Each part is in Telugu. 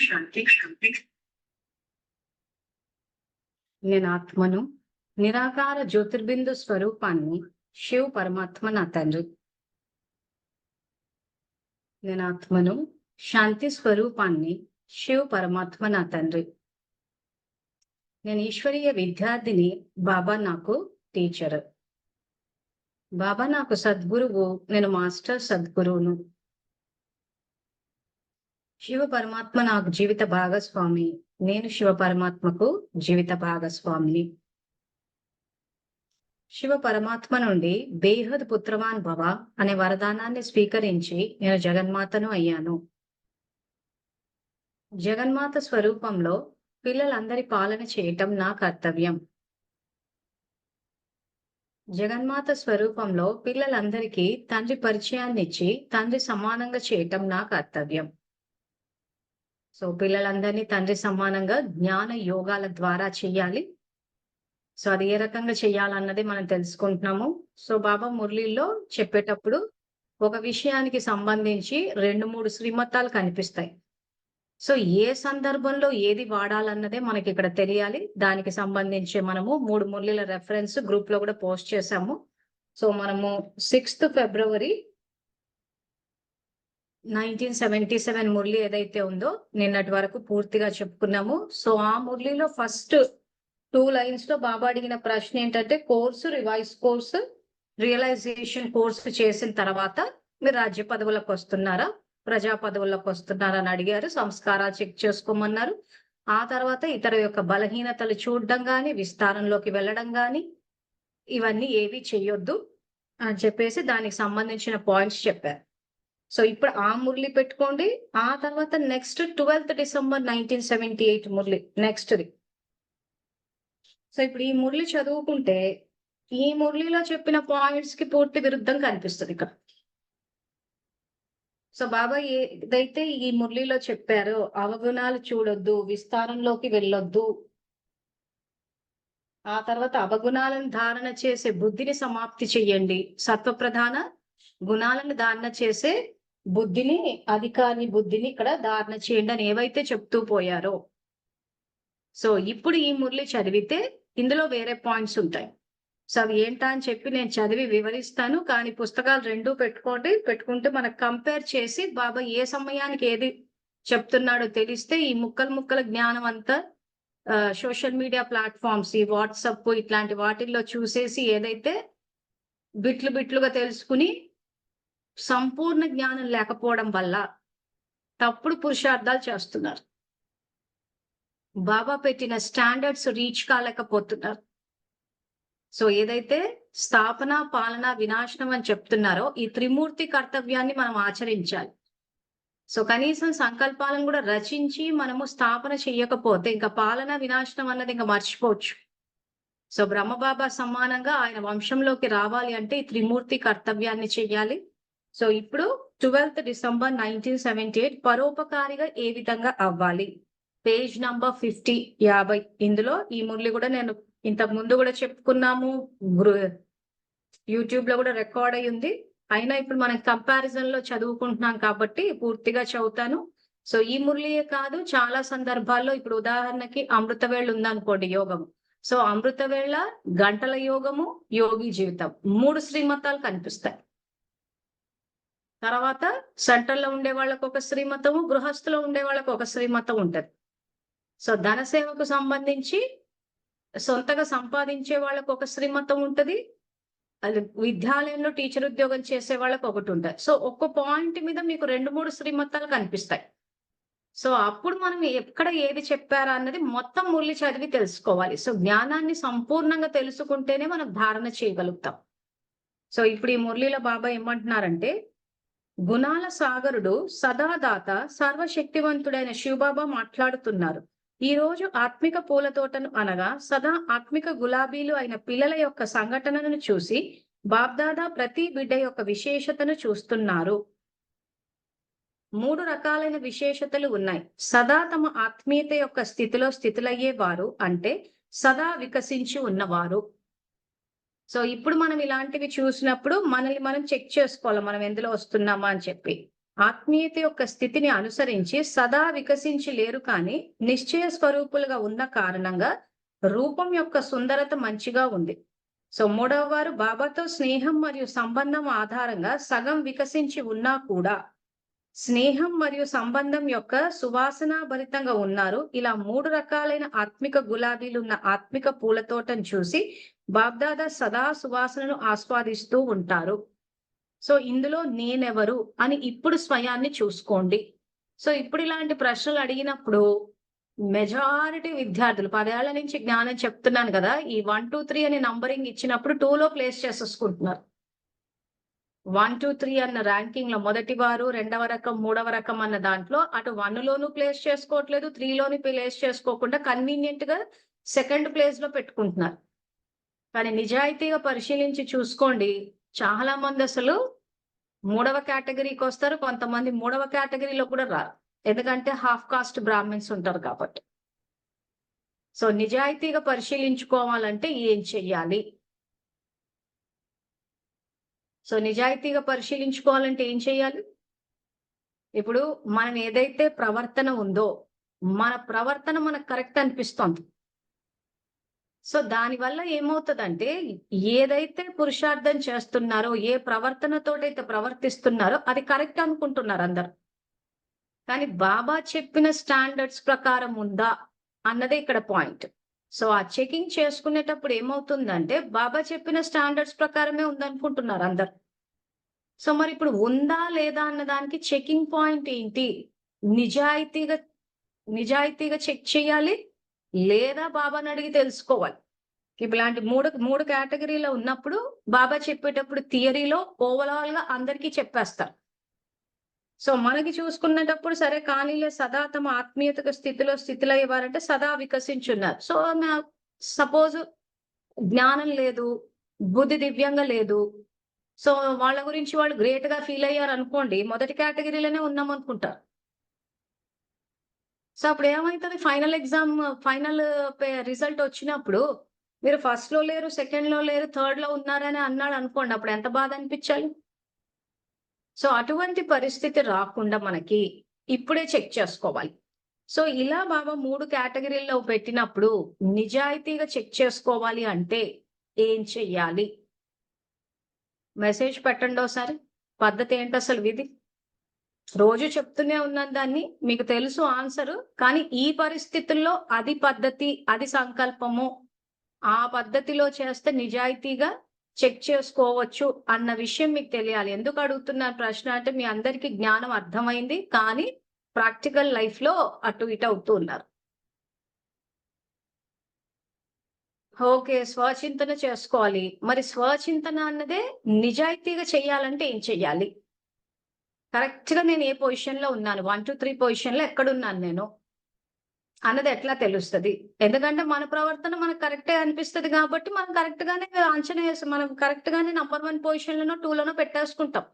శాంతి శాంతి. నేను ఆత్మను, నిరాకార జ్యోతిర్బిందు స్వరూపాన్ని, శివ్ పరమాత్మ నా తండ్రి. నేను ఆత్మను, శాంతి స్వరూపాన్ని, శివ్ పరమాత్మ నా తండ్రి. నేను ఈశ్వరీయ విద్యార్థిని, బాబా నాకు టీచర్. బాబా నాకు సద్గురువు, నేను మాస్టర్ సద్గురువును. శివ పరమాత్మ నాకు జీవిత భాగస్వామి, నేను శివ పరమాత్మకు జీవిత భాగస్వామిని. శివ పరమాత్మ నుండి బేహద్ పుత్రవాన్ భవ అనే వరదానాన్ని స్వీకరించి నేను జగన్మాతను అయ్యాను. జగన్మాత స్వరూపంలో పిల్లలందరి పాలన చేయటం నా కర్తవ్యం. జగన్మాత స్వరూపంలో పిల్లలందరికీ తండ్రి పరిచయాన్ని ఇచ్చి తండ్రి సమానంగా చేయటం నా కర్తవ్యం. సో పిల్లలందరినీ తండ్రి సమానంగా జ్ఞాన యోగాల ద్వారా చెయ్యాలి. సో అది ఏ రకంగా చెయ్యాలన్నది మనం తెలుసుకుంటున్నాము. సో బాబా మురళీల్లో చెప్పేటప్పుడు ఒక విషయానికి సంబంధించి 2-3 శ్రీమతాలు కనిపిస్తాయి. సో ఏ సందర్భంలో ఏది వాడాలన్నదే మనకి ఇక్కడ తెలియాలి. దానికి సంబంధించి మనము 3 మురళీల రెఫరెన్స్ గ్రూప్ లో కూడా పోస్ట్ చేశాము. సో మనము 6th February 1977 మురళి ఏదైతే ఉందో నిన్నటి వరకు పూర్తిగా చెప్పుకున్నాము. సో ఆ మురళిలో ఫస్ట్ 2 లైన్స్ లో బాబా అడిగిన ప్రశ్న ఏంటంటే, రివైజ్ కోర్సు రియలైజేషన్ కోర్సు చేసిన తర్వాత మీరు రాజ్య పదవులకు వస్తున్నారా, ప్రజా పదవులకు వస్తున్నారా అని అడిగారు. సంస్కారాలు చెక్ చేసుకోమన్నారు. ఆ తర్వాత ఇతర యొక్క బలహీనతలు చూడడం గాని, విస్తారంలోకి వెళ్ళడం గాని ఇవన్నీ ఏవి చెయ్యొద్దు అని చెప్పేసి దానికి సంబంధించిన పాయింట్స్ చెప్పారు. సో ఇప్పుడు ఆ మురళి పెట్టుకోండి. ఆ తర్వాత నెక్స్ట్ 12th December 1978 మురళి నెక్స్ట్ది. సో ఇప్పుడు ఈ మురళి చదువుకుంటే ఈ మురళిలో చెప్పిన పాయింట్స్ కి పూర్తి విరుద్ధం కనిపిస్తుంది ఇక్కడ. సో బాబా ఏదైతే ఈ మురళిలో చెప్పారో, అవగుణాలు చూడొద్దు, విస్తారంలోకి వెళ్ళొద్దు, ఆ తర్వాత అవగుణాలను ధారణ చేసే బుద్ధిని సమాప్తి చెయ్యండి, సత్వప్రధాన గుణాలను ధారణ చేసే బుద్ధిని, అధికారి బుద్ధిని ఇక్కడ ధారణ చేయండి అని ఏవైతే చెప్తూ పోయారో, సో ఇప్పుడు ఈ మురళి చదివితే ఇందులో వేరే పాయింట్స్ ఉంటాయి. సో అవి ఏంటా అని చెప్పి నేను చదివి వివరిస్తాను. కానీ పుస్తకాలు 2 పెట్టుకోండి. పెట్టుకుంటే మనకు కంపేర్ చేసి బాబా ఏ సమయానికి ఏది చెప్తున్నాడో తెలిస్తే ఈ ముక్కల జ్ఞానం అంతా సోషల్ మీడియా ప్లాట్ఫామ్స్, ఈ వాట్సాప్ ఇట్లాంటి వాటిల్లో చూసేసి ఏదైతే బిట్లుగా తెలుసుకుని సంపూర్ణ జ్ఞానం లేకపోవడం వల్ల తప్పుడు పురుషార్థాలు చేస్తున్నారు. బాబా పెట్టిన స్టాండర్డ్స్ రీచ్ కాలేకపోతున్నారు. సో ఏదైతే స్థాపన, పాలన, వినాశనం అని చెప్తున్నారో ఈ త్రిమూర్తి కర్తవ్యాన్ని మనం ఆచరించాలి. సో కనీసం సంకల్పాలను కూడా రచించి మనము స్థాపన చెయ్యకపోతే ఇంకా పాలన, వినాశనం అన్నది ఇంకా మర్చిపోవచ్చు. సో బ్రహ్మబాబా సమానంగా ఆయన వంశంలోకి రావాలి అంటే ఈ త్రిమూర్తి కర్తవ్యాన్ని చెయ్యాలి. సో ఇప్పుడు 12th December 1978 పరోపకారిగా ఏ విధంగా అవ్వాలి, పేజ్ నంబర్ 50. ఇందులో ఈ మురళి కూడా నేను ఇంతకు ముందు కూడా చెప్పుకున్నాము, యూట్యూబ్ లో కూడా రికార్డ్ అయి ఉంది. అయినా ఇప్పుడు మనం కంపారిజన్ లో చదువుకుంటున్నాం కాబట్టి పూర్తిగా చదువుతాను. సో ఈ మురళియే కాదు, చాలా సందర్భాల్లో ఇప్పుడు ఉదాహరణకి అమృతవేళ ఉందనుకోండి, యోగము. సో అమృతవేళ, గంటల యోగము, యోగి జీవితం 3 శ్రీమతాలు కనిపిస్తాయి. తర్వాత సెంటర్లో ఉండే వాళ్ళకు ఒక శ్రీమతము, గృహస్థులో ఉండే వాళ్ళకు ఒక శ్రీమతం ఉంటది. సో ధనసేవకు సంబంధించి సొంతగా సంపాదించే వాళ్ళకు ఒక శ్రీమతం ఉంటది, అది విద్యాలయంలో టీచర్ ఉద్యోగం చేసే వాళ్ళకి ఒకటి ఉంటుంది. సో ఒక్క పాయింట్ మీద మీకు 2-3 శ్రీమతాలు కనిపిస్తాయి. సో అప్పుడు మనం ఎక్కడ ఏది చెప్పారా అన్నది మొత్తం మురళి చదివి తెలుసుకోవాలి. సో జ్ఞానాన్ని సంపూర్ణంగా తెలుసుకుంటేనే మనం ధారణ చేయగలుగుతాం. సో ఇప్పుడు ఈ మురళిలో బాబా ఏమంటున్నారంటే, గుణాల సాగరుడు, సదాదాత, సర్వశక్తివంతుడైన శివబాబా మాట్లాడుతున్నారు. ఈ రోజు ఆత్మిక పూల తోటను అనగా సదా ఆత్మిక గులాబీలు అయిన పిల్లల యొక్క సంఘటనను చూసి బాబ్దాదా ప్రతి బిడ్డ యొక్క విశేషతను చూస్తున్నారు. 3 రకాలైన విశేషతలు ఉన్నాయి. సదా తమ ఆత్మీయత యొక్క స్థితిలో స్థితులయ్యేవారు అంటే సదా వికసించి ఉన్నవారు. సో ఇప్పుడు మనం ఇలాంటివి చూసినప్పుడు మనల్ని మనం చెక్ చేసుకోవాలి, మనం ఎందులో వస్తున్నామా అని చెప్పి. ఆత్మీయత యొక్క స్థితిని అనుసరించి సదా వికసించి లేరు కానీ నిశ్చయ స్వరూపులుగా ఉన్న కారణంగా రూపం యొక్క సుందరత మంచిగా ఉంది. సో మూడవ వారు బాబాతో స్నేహం మరియు సంబంధం ఆధారంగా సగం వికసించి ఉన్నా కూడా స్నేహం మరియు సంబంధం యొక్క సువాసన భరితంగా ఉన్నారు. ఇలా 3 రకాలైన ఆత్మిక గులాబీలున్న ఆత్మిక పూల తోటను చూసి బాబ్దాదా సదా సువాసనను ఆస్వాదిస్తూ ఉంటారు. సో ఇందులో నేనెవరు అని ఇప్పుడు స్వయాన్ని చూసుకోండి. సో ఇప్పుడు ఇలాంటి ప్రశ్నలు అడిగినప్పుడు మెజారిటీ విద్యార్థులు 10 ఏళ్ల నుంచి జ్ఞానం చెప్తున్నాను కదా! ఈ 1, 2, 3 అని నంబరింగ్ ఇచ్చినప్పుడు 2లో ప్లేస్ చేసేసుకుంటున్నారు. 1, 2, 3 అన్న ర్యాంకింగ్‌లో మొదటి వారు, రెండవ రకం, మూడవ రకం అన్న దాంట్లో అటు 1లోనూ ప్లేస్ చేసుకోవట్లేదు, 3లోని ప్లేస్ చేసుకోకుండా కన్వీనియంట్‌గా సెకండ్ ప్లేస్‌లో పెట్టుకుంటున్నారు. కానీ నిజాయితీగా పరిశీలించి చూసుకోండి. చాలా మంది అసలు మూడవ కేటగిరీకొస్తారు. కొంతమంది మూడవ కేటగిరీలో కూడా రారు. ఎందుకంటే హాఫ్ కాస్ట్ బ్రాహ్మిన్స్ ఉంటారు కాబట్టి. సో నిజాయితీగా పరిశీలించుకోవాలంటే ఏం చెయ్యాలి? సో నిజాయితీగా పరిశీలించుకోవాలంటే ఏం చేయాలి? ఇప్పుడు మనం ఏదైతే ప్రవర్తన ఉందో, మన ప్రవర్తన మనకు కరెక్ట్ అనిపిస్తోంది. సో దానివల్ల ఏమవుతదంటే, ఏదైతే పురుషార్థం చేస్తున్నారో, ఏ ప్రవర్తనతోటైతే ప్రవర్తిస్తున్నారో అది కరెక్ట్ అనుకుంటున్నారు అందరూ. కానీ బాబా చెప్పిన స్టాండర్డ్స్ ప్రకారం ఉందా అన్నదే ఇక్కడ పాయింట్. సో ఆ చెకింగ్ చేసుకునేటప్పుడు ఏమవుతుందంటే, బాబా చెప్పిన స్టాండర్డ్స్ ప్రకారమే ఉందనుకుంటున్నారు అందరూ. సో మరి ఇప్పుడు ఉందా లేదా అన్న దానికి చెకింగ్ పాయింట్ ఏంటి? నిజాయితీగా నిజాయితీగా చెక్ చేయాలి. లేదా బాబాని అడిగి తెలుసుకోవాలి. ఇప్పుడు ఇలాంటి 3 కేటగిరీలో ఉన్నప్పుడు బాబా చెప్పేటప్పుడు థియరీలో ఓవరాల్‌గా అందరికీ చెప్పేస్తారు. సో మనకి చూసుకునేటప్పుడు సరే కానీలే సదా తమ ఆత్మీయతకు స్థితిలయ్యేవారంటే సదా వికసించున్నారు. సో సపోజ్ జ్ఞానం లేదు, బుద్ధి దివ్యంగా లేదు. సో వాళ్ళ గురించి వాళ్ళు గ్రేట్‌గా ఫీల్ అయ్యారనుకోండి, మొదటి కేటగిరీలోనే ఉన్నామనుకుంటారు. సో అప్పుడు ఏమైతది ఫైనల్ రిజల్ట్ వచ్చినప్పుడు మీరు ఫస్ట్‌లో లేరు, సెకండ్‌లో లేరు, థర్డ్‌లో ఉన్నారని అన్నాడనుకోండి. అప్పుడు ఎంత బాధ అనిపించాలి? సో అటువంటి పరిస్థితి రాకుండా మనకి ఇప్పుడే చెక్ చేసుకోవాలి. సో ఇలా బాబా 3 కేటగిరీల్లో పెట్టినప్పుడు నిజాయితీగా చెక్ చేసుకోవాలి అంటే ఏం చెయ్యాలి? మెసేజ్ పెట్టండి ఓసారి. పద్ధతి ఏంటసలు విధి? రోజు చెప్తూనే ఉన్నాను దాన్ని. మీకు తెలుసు ఆన్సరు. కానీ ఈ పరిస్థితుల్లో అది పద్ధతి, అది సంకల్పము. ఆ పద్ధతిలో చేస్తే నిజాయితీగా చెక్ చేసుకోవచ్చు అన్న విషయం మీకు తెలియాలి. ఎందుకు అడుగుతున్నాను ప్రశ్న అంటే మీ అందరికీ జ్ఞానం అర్థమైంది. కానీ ప్రాక్టికల్ లైఫ్‌లో అటు ఇటు అవుతూ ఉన్నారు. ఓకే. స్వచింతన చేసుకోవాలి. మరి స్వచింతన అన్నదే నిజాయితీగా చేయాలంటే ఏం చెయ్యాలి? కరెక్ట్‌గా నేను ఏ పొజిషన్‌లో ఉన్నాను. 1, 2, 3 పొజిషన్‌లో ఎక్కడున్నాను నేను అన్నది ఎట్లా తెలుస్తది? ఎందుకంటే మన ప్రవర్తన మనకు కరెక్టే అనిపిస్తది కాబట్టి మనం కరెక్ట్‌గానే అంచనా ఏసి మనం కరెక్ట్‌గానే నంబర్ 1 పొజిషన్‌లోనో, 2లోనో పెట్టేసుకుంటాం.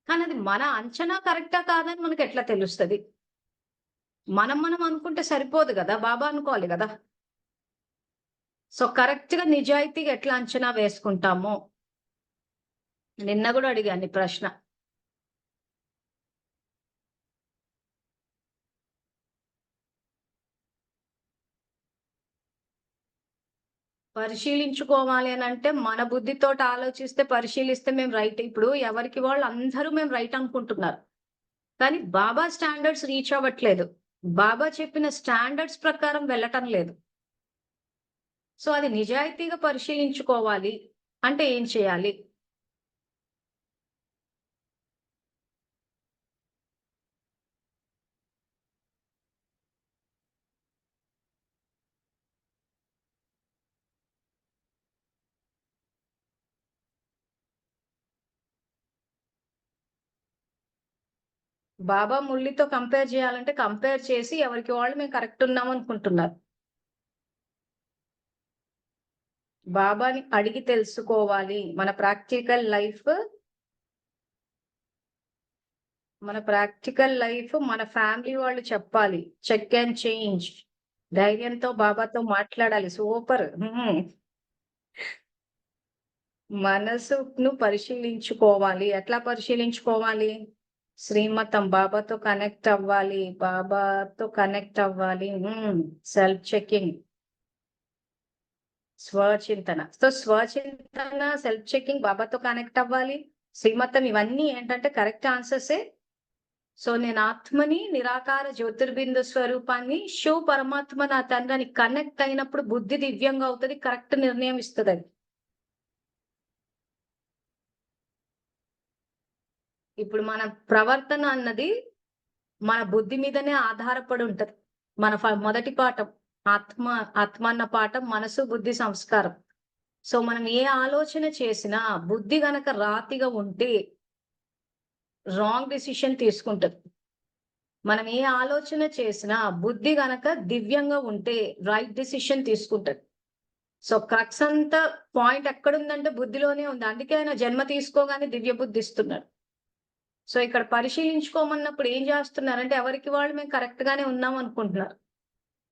కానీ అది మన అంచనా కరెక్టా కాదని మనకెట్లా తెలుస్తది? మనం అనుకుంటే సరిపోదు గదా! బాబా అనుకోవాలి గదా! సో కరెక్ట్‌గా నిజాయితీగా ఎట్లా అంచనా వేసుకుంటామో నిన్న గూడా అడిగాను ఈ ప్రశ్న. పరిశీలించుకోవాలి అనంటే, మన బుద్ధితోటి ఆలోచిస్తే, పరిశీలిస్తే మేము రైట్. ఇప్పుడు ఎవరికి వాళ్ళు అందరూ మేము రైట్ అనుకుంటున్నారు. కానీ బాబా స్టాండర్డ్స్ రీచ్ అవ్వట్లేదు. బాబా చెప్పిన స్టాండర్డ్స్ ప్రకారం వెళ్ళటం లేదు. సో అది నిజాయితీగా పరిశీలించుకోవాలి అంటే ఏం చేయాలి? బాబా మురళితో కంపేర్ చేయాలంటే కంపేర్ చేసి ఎవరికి వాళ్ళు మేము కరెక్ట్ ఉన్నాం అనుకుంటున్నారు. బాబాని అడిగి తెలుసుకోవాలి. మన ప్రాక్టికల్ లైఫ్ మన ఫ్యామిలీ వాళ్ళు చెప్పాలి. Check and change. ధైర్యంతో బాబాతో మాట్లాడాలి. సూపర్. మనసును పరిశీలించుకోవాలి. ఎట్లా పరిశీలించుకోవాలి? శ్రీమతం బాబాతో కనెక్ట్ అవ్వాలి, బాబాతో కనెక్ట్ అవ్వాలి. సెల్ఫ్ చెకింగ్, స్వచింతన. సో స్వచింతన, సెల్ఫ్ చెకింగ్, బాబాతో కనెక్ట్ అవ్వాలి, శ్రీమతం, ఇవన్నీ ఏంటంటే కరెక్ట్ ఆన్సర్సే. సో నేను ఆత్మని, నిరాకార జ్యోతిర్బిందు స్వరూపాన్ని, శివ పరమాత్మ నా తండ్రి కనెక్ట్ అయినప్పుడు బుద్ధి దివ్యంగా అవుతుంది, కరెక్ట్ నిర్ణయం ఇస్తుంది అది. ఇప్పుడు మన ప్రవర్తన అన్నది మన బుద్ధి మీదనే ఆధారపడి ఉంటది. మన మొదటి పాఠం ఆత్మ అన్న పాఠం మనసు, బుద్ధి, సంస్కారం. సో మనం ఏ ఆలోచన చేసినా బుద్ధి గనక రాతిగా ఉంటే రాంగ్ డిసిషన్ తీసుకుంటది. మనం ఏ ఆలోచన చేసినా బుద్ధి గనక దివ్యంగా ఉంటే రైట్ డిసిషన్ తీసుకుంటది. సో క్రక్స్ అంతా పాయింట్ ఎక్కడుందంటే బుద్ధిలోనే ఉంది. అందుకే ఆయన జన్మ తీసుకోగానే దివ్య బుద్ధి ఇస్తున్నాడు. సో ఇక్కడ పరిశీలించుకోమన్నప్పుడు ఏం చేస్తున్నారంటే ఎవరికి వాళ్ళు మేము కరెక్ట్ గానే ఉన్నాం అనుకుంటున్నారు.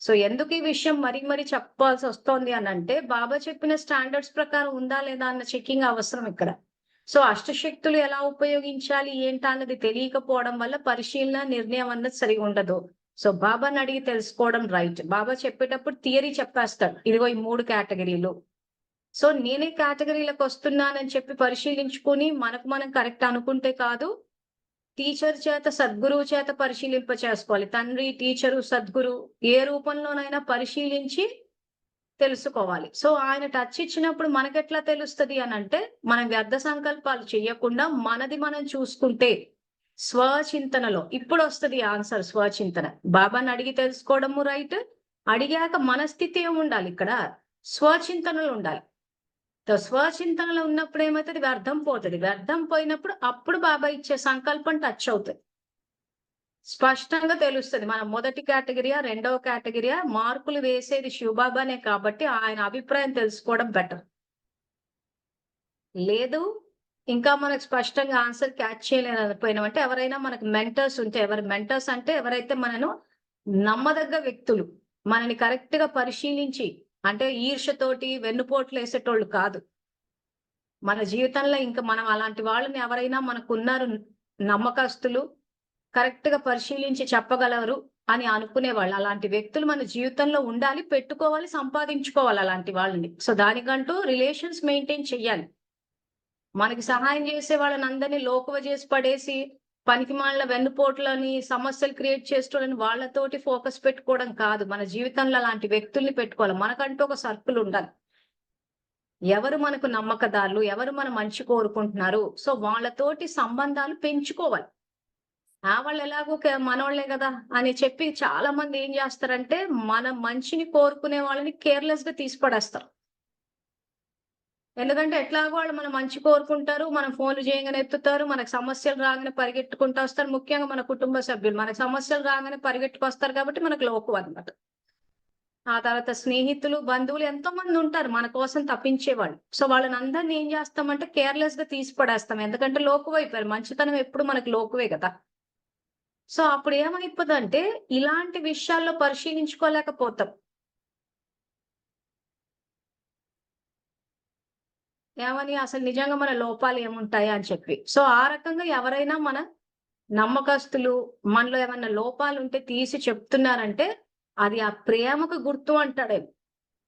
సో ఎందుకు ఈ విషయం మరీ చెప్పాల్సి వస్తోంది అని అంటే, బాబా చెప్పిన స్టాండర్డ్స్ ప్రకారం ఉందా లేదా అన్న చెకింగ్ అవసరం ఇక్కడ. సో అష్టశక్తులు ఎలా ఉపయోగించాలి ఏంటా అన్నది తెలియకపోవడం వల్ల పరిశీలన, నిర్ణయం అన్నది సరిగా ఉండదు. సో బాబాని అడిగి తెలుసుకోవడం రైట్. బాబా చెప్పేటప్పుడు థియరీ చెప్పేస్తాడు, ఇదిగో ఈ 3 కేటగిరీలు. సో నేనే కేటగిరీలకు వస్తున్నానని చెప్పి పరిశీలించుకుని మనకు మనం కరెక్ట్ అనుకుంటే కాదు, టీచర్ చేత, సద్గురువు చేత పరిశీలింప చేసుకోవాలి. తండ్రి, టీచరు, సద్గురు ఏ రూపంలోనైనా పరిశీలించి తెలుసుకోవాలి. సో ఆయన టచ్ ఇచ్చినప్పుడు మనకెట్లా తెలుస్తుంది అని అంటే, మనం వ్యర్థ సంకల్పాలు చేయకుండా మనది మనం చూసుకుంటే స్వచింతనలో ఇప్పుడు వస్తుంది ఆన్సర్. స్వచింతన బాబాని అడిగి తెలుసుకోవడము రైట్. అడిగాక మన స్థితి ఏమి ఉండాలి ఇక్కడ? స్వచింతనలు ఉండాలి. స్వచింతనలో ఉన్నప్పుడు ఏమవుతుంది? వ్యర్థం పోతుంది. వ్యర్థం పోయినప్పుడు అప్పుడు బాబా ఇచ్చే సంకల్పం టచ్ అవుతుంది, స్పష్టంగా తెలుస్తుంది. మన మొదటి కేటగిరియా, రెండవ కేటగిరియా, మార్కులు వేసేది శివబాబానే కాబట్టి ఆయన అభిప్రాయం తెలుసుకోవడం బెటర్. లేదు ఇంకా మనకు స్పష్టంగా ఆన్సర్ క్యాచ్ చేయలేకపోయినామంటే, ఎవరైనా మనకు మెంటర్స్ ఉంటే, ఎవరి మెంటర్స్ అంటే ఎవరైతే మనను నమ్మదగ్గ వ్యక్తులు, మనని కరెక్ట్ గా పరిశీలించి, అంటే ఈర్షతోటి వెన్నుపోట్లు వేసేటోళ్ళు కాదు. మన జీవితంలో ఇంకా మనం అలాంటి వాళ్ళని ఎవరైనా మనకు ఉన్నారు, నమ్మకస్తులు, కరెక్ట్ గా పరిశీలించి చెప్పగలరు అని అనుకునేవాళ్ళు, అలాంటి వ్యక్తులు మన జీవితంలో ఉండాలి, పెట్టుకోవాలి, సంపాదించుకోవాలి అలాంటి వాళ్ళని. సో దానికంటూ రిలేషన్స్ మెయింటైన్ చెయ్యాలి. మనకి సహాయం చేసే వాళ్ళని అందరినీ లోకువ చేసి పడేసి, పనికిమాలిన వెన్నుపోట్లని, సమస్యలు క్రియేట్ చేసేటోళ్ళని వాళ్ళతోటి ఫోకస్ పెట్టుకోవడం కాదు. మన జీవితంలో అలాంటి వ్యక్తుల్ని పెట్టుకోవాలి. మనకంటూ ఒక సర్కిల్ ఉండాలి. ఎవరు మనకు నమ్మకదారులు, ఎవరు మన మంచి కోరుకుంటున్నారు, సో వాళ్ళతోటి సంబంధాలు పెంచుకోవాలి. వాళ్ళు ఎలాగో మనోళ్లే కదా అని చెప్పి చాలా మంది ఏం చేస్తారంటే, మన మంచిని కోరుకునే వాళ్ళని కేర్లెస్ గా తీసి పడేస్తారు. ఎందుకంటే ఎట్లాగో వాళ్ళు మన మంచి కోరుకుంటారు, మనం ఫోన్లు చేయగానే ఎత్తుతారు, మనకు సమస్యలు రాగానే పరిగెట్టుకుంటూ వస్తారు. ముఖ్యంగా మన కుటుంబ సభ్యులు మనకు సమస్యలు రాగానే పరిగెట్టుకొస్తారు కాబట్టి మనకు లోకు అన్నమాట. ఆ తర్వాత స్నేహితులు, బంధువులు ఎంతో మంది ఉంటారు మన కోసం తప్పించేవాళ్ళు. సో వాళ్ళని అందరినీ ఏం చేస్తామంటే కేర్లెస్ గా తీసి పడేస్తాం. ఎందుకంటే లోకువైపోయారు. మంచితనం ఎప్పుడు మనకు లోకువే కదా. సో అప్పుడు ఏమైపోతుందంటే ఇలాంటి విషయాల్లో పరిశీలించుకోలేకపోతాం. ఏమని అసలు నిజంగా మన లోపాలు ఏముంటాయి అని చెప్పి. సో ఆ రకంగా ఎవరైనా మన నమ్మకస్తులు మనలో ఏమన్నా లోపాలు ఉంటే తీసి చెప్తున్నారంటే అది ఆ ప్రేమకు గుర్తు అంటాడేమో.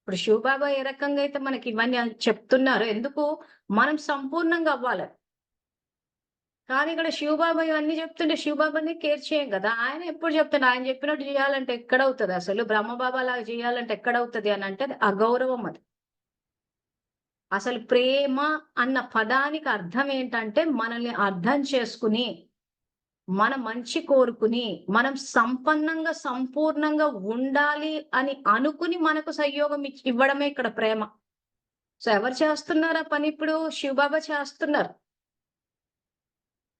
ఇప్పుడు శివబాబా ఏ రకంగా అయితే మనకి ఇవన్నీ చెప్తున్నారు, ఎందుకు? మనం సంపూర్ణంగా అవ్వాలి. కానీ ఇక్కడ శివబాబా ఇవన్నీ చెప్తుంటే శివబాబాని కేర్ చేయం కదా. ఆయన ఎప్పుడు చెప్తాడు, ఆయన చెప్పినట్టు చేయాలంటే ఎక్కడవుతుంది? అసలు బ్రహ్మబాబా లాగా చేయాలంటే ఎక్కడవుతుంది అని అంటే అగౌరవం అది. అసలు ప్రేమ అన్న పదానికి అర్థం ఏంటంటే మనల్ని అర్థం చేసుకుని, మన మంచి కోరుకుని, మనం సంపన్నంగా, సంపూర్ణంగా ఉండాలి అని అనుకుని మనకు సహయోగం ఇవ్వడమే ఇక్కడ ప్రేమ. సో ఎవరు చేస్తున్నారు ఆ పని? ఇప్పుడు శివబాబా చేస్తున్నారు.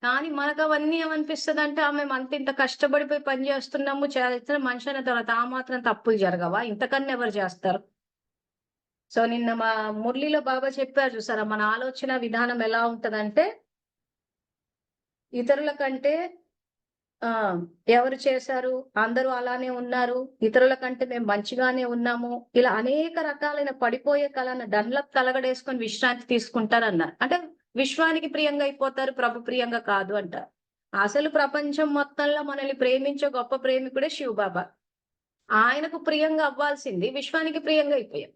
కానీ మనకు అవన్నీ ఏమనిపిస్తుంది అంటే, మేము అంత ఇంత కష్టపడిపోయి పని చేస్తున్నాము, చేస్తున్న మనిషి అనే తర్వాత ఆ మాత్రం తప్పులు జరగవా? ఇంతకన్నా ఎవరు చేస్తారు? సో నిన్న మా మురళిలో బాబా చెప్పారు చూసారా, మన ఆలోచన విధానం ఎలా ఉంటదంటే, ఇతరుల కంటే ఎవరు చేశారు, అందరూ అలానే ఉన్నారు, ఇతరుల కంటే మేము మంచిగానే ఉన్నాము, ఇలా అనేక రకాలైన పడిపోయే కళను దండ్లకు తలగడేసుకొని విశ్రాంతి తీసుకుంటారన్నారు. అంటే విశ్వానికి ప్రియంగా అయిపోతారు, ప్రభు ప్రియంగా కాదు అంటారు. అసలు ప్రపంచం మొత్తంలో మనల్ని ప్రేమించే గొప్ప ప్రేమికుడే శివబాబా. ఆయనకు ప్రియంగా అవ్వాల్సింది విశ్వానికి ప్రియంగా అయిపోయాం.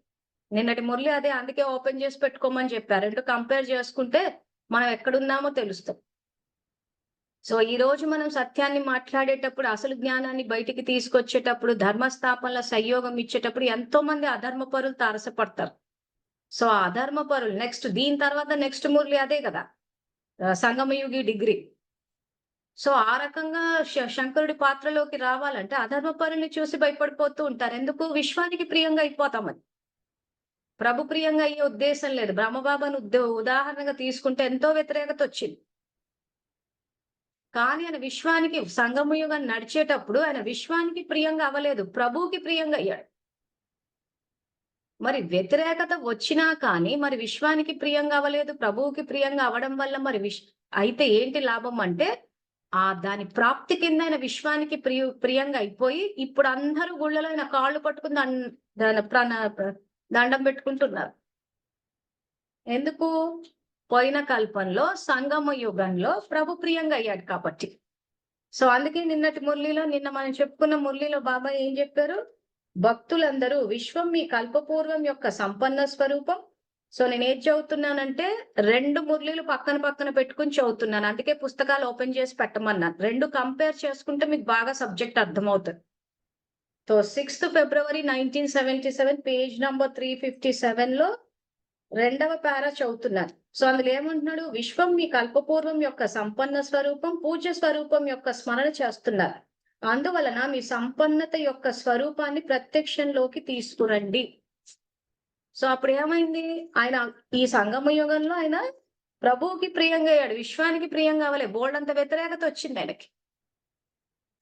నిన్నటి మురళి అదే అందుకే ఓపెన్ చేసి పెట్టుకోమని చెప్పారు. 2 కంపేర్ చేసుకుంటే మనం ఎక్కడున్నామో తెలుస్తాం. సో ఈ రోజు మనం సత్యాన్ని మాట్లాడేటప్పుడు, అసలు జ్ఞానాన్ని బయటికి తీసుకొచ్చేటప్పుడు, ధర్మస్థాపనల సంయోగం ఇచ్చేటప్పుడు ఎంతో మంది అధర్మ పరులు తారసపడతారు. సో ఆ అధర్మ పరులు దీని తర్వాత నెక్స్ట్ మురళి అదే కదా, సంగమయుగి డిగ్రీ. సో ఆ రకంగా శంకరుడి పాత్రలోకి రావాలంటే అధర్మ పరుల్ని చూసి భయపడిపోతూ ఉంటారు. ఎందుకు? విశ్వానికి ప్రియంగా అయిపోతామని. ప్రభు ప్రియంగా అయ్యే ఉద్దేశం లేదు. బ్రహ్మబాబాను ఉదాహరణగా తీసుకుంటే ఎంతో వ్యతిరేకత వచ్చింది. కానీ ఆయన విశ్వానికి సంగమ యుగం నడిచేటప్పుడు ఆయన విశ్వానికి ప్రియంగా అవ్వలేదు, ప్రభువుకి ప్రియంగా అయ్యాడు. మరి వ్యతిరేకత వచ్చినా కానీ మరి విశ్వానికి ప్రియంగా అవ్వలేదు, ప్రభువుకి ప్రియంగా అవ్వడం వల్ల మరి అయితే ఏంటి లాభం అంటే దాని ప్రాప్తి కింద ఆయన విశ్వానికి ప్రియంగా అయిపోయి ఇప్పుడు అందరూ గుళ్ళలో ఆయన కాళ్ళు పట్టుకుని దండం పెట్టుకుంటున్నారు. ఎందుకు? పోయిన కల్పంలో సంగమ యుగంలో ప్రభు ప్రియంగా అయ్యాడు కాబట్టి. సో అందుకే నిన్నటి మురళిలో, నిన్న మనం చెప్పుకున్న మురళిలో బాబా ఏం చెప్పారు? భక్తులందరూ విశ్వం మీ కల్పపూర్వం యొక్క సంపన్న స్వరూపం. సో నేను ఏం చదువుతున్నానంటే 2 మురళిలు పక్కన పక్కన పెట్టుకుని చదువుతున్నాను. అందుకే పుస్తకాలు ఓపెన్ చేసి పెట్టమన్నాను. 2 కంపేర్ చేసుకుంటే మీకు బాగా సబ్జెక్ట్ అర్థమవుతుంది. So 6th February 1977 page number 357 లో 2వ పారా చదువుతున్నారు. సో అందులో ఏమంటున్నాడు? విశ్వం మీ కల్పపూర్వం యొక్క సంపన్న స్వరూపం, పూజ్య స్వరూపం యొక్క స్మరణ చేస్తున్నారు. అందువలన మీ సంపన్నత యొక్క స్వరూపాన్ని ప్రత్యక్షంలోకి తీసుకురండి. సో అప్పుడు ఏమైంది? ఆయన ఈ సంగమ యుగంలో ఆయన ప్రభువుకి ప్రియంగా అయ్యాడు, విశ్వానికి ప్రియంగా అవ్వలే. బోల్డంత వ్యతిరేకత వచ్చింది ఆయనకి.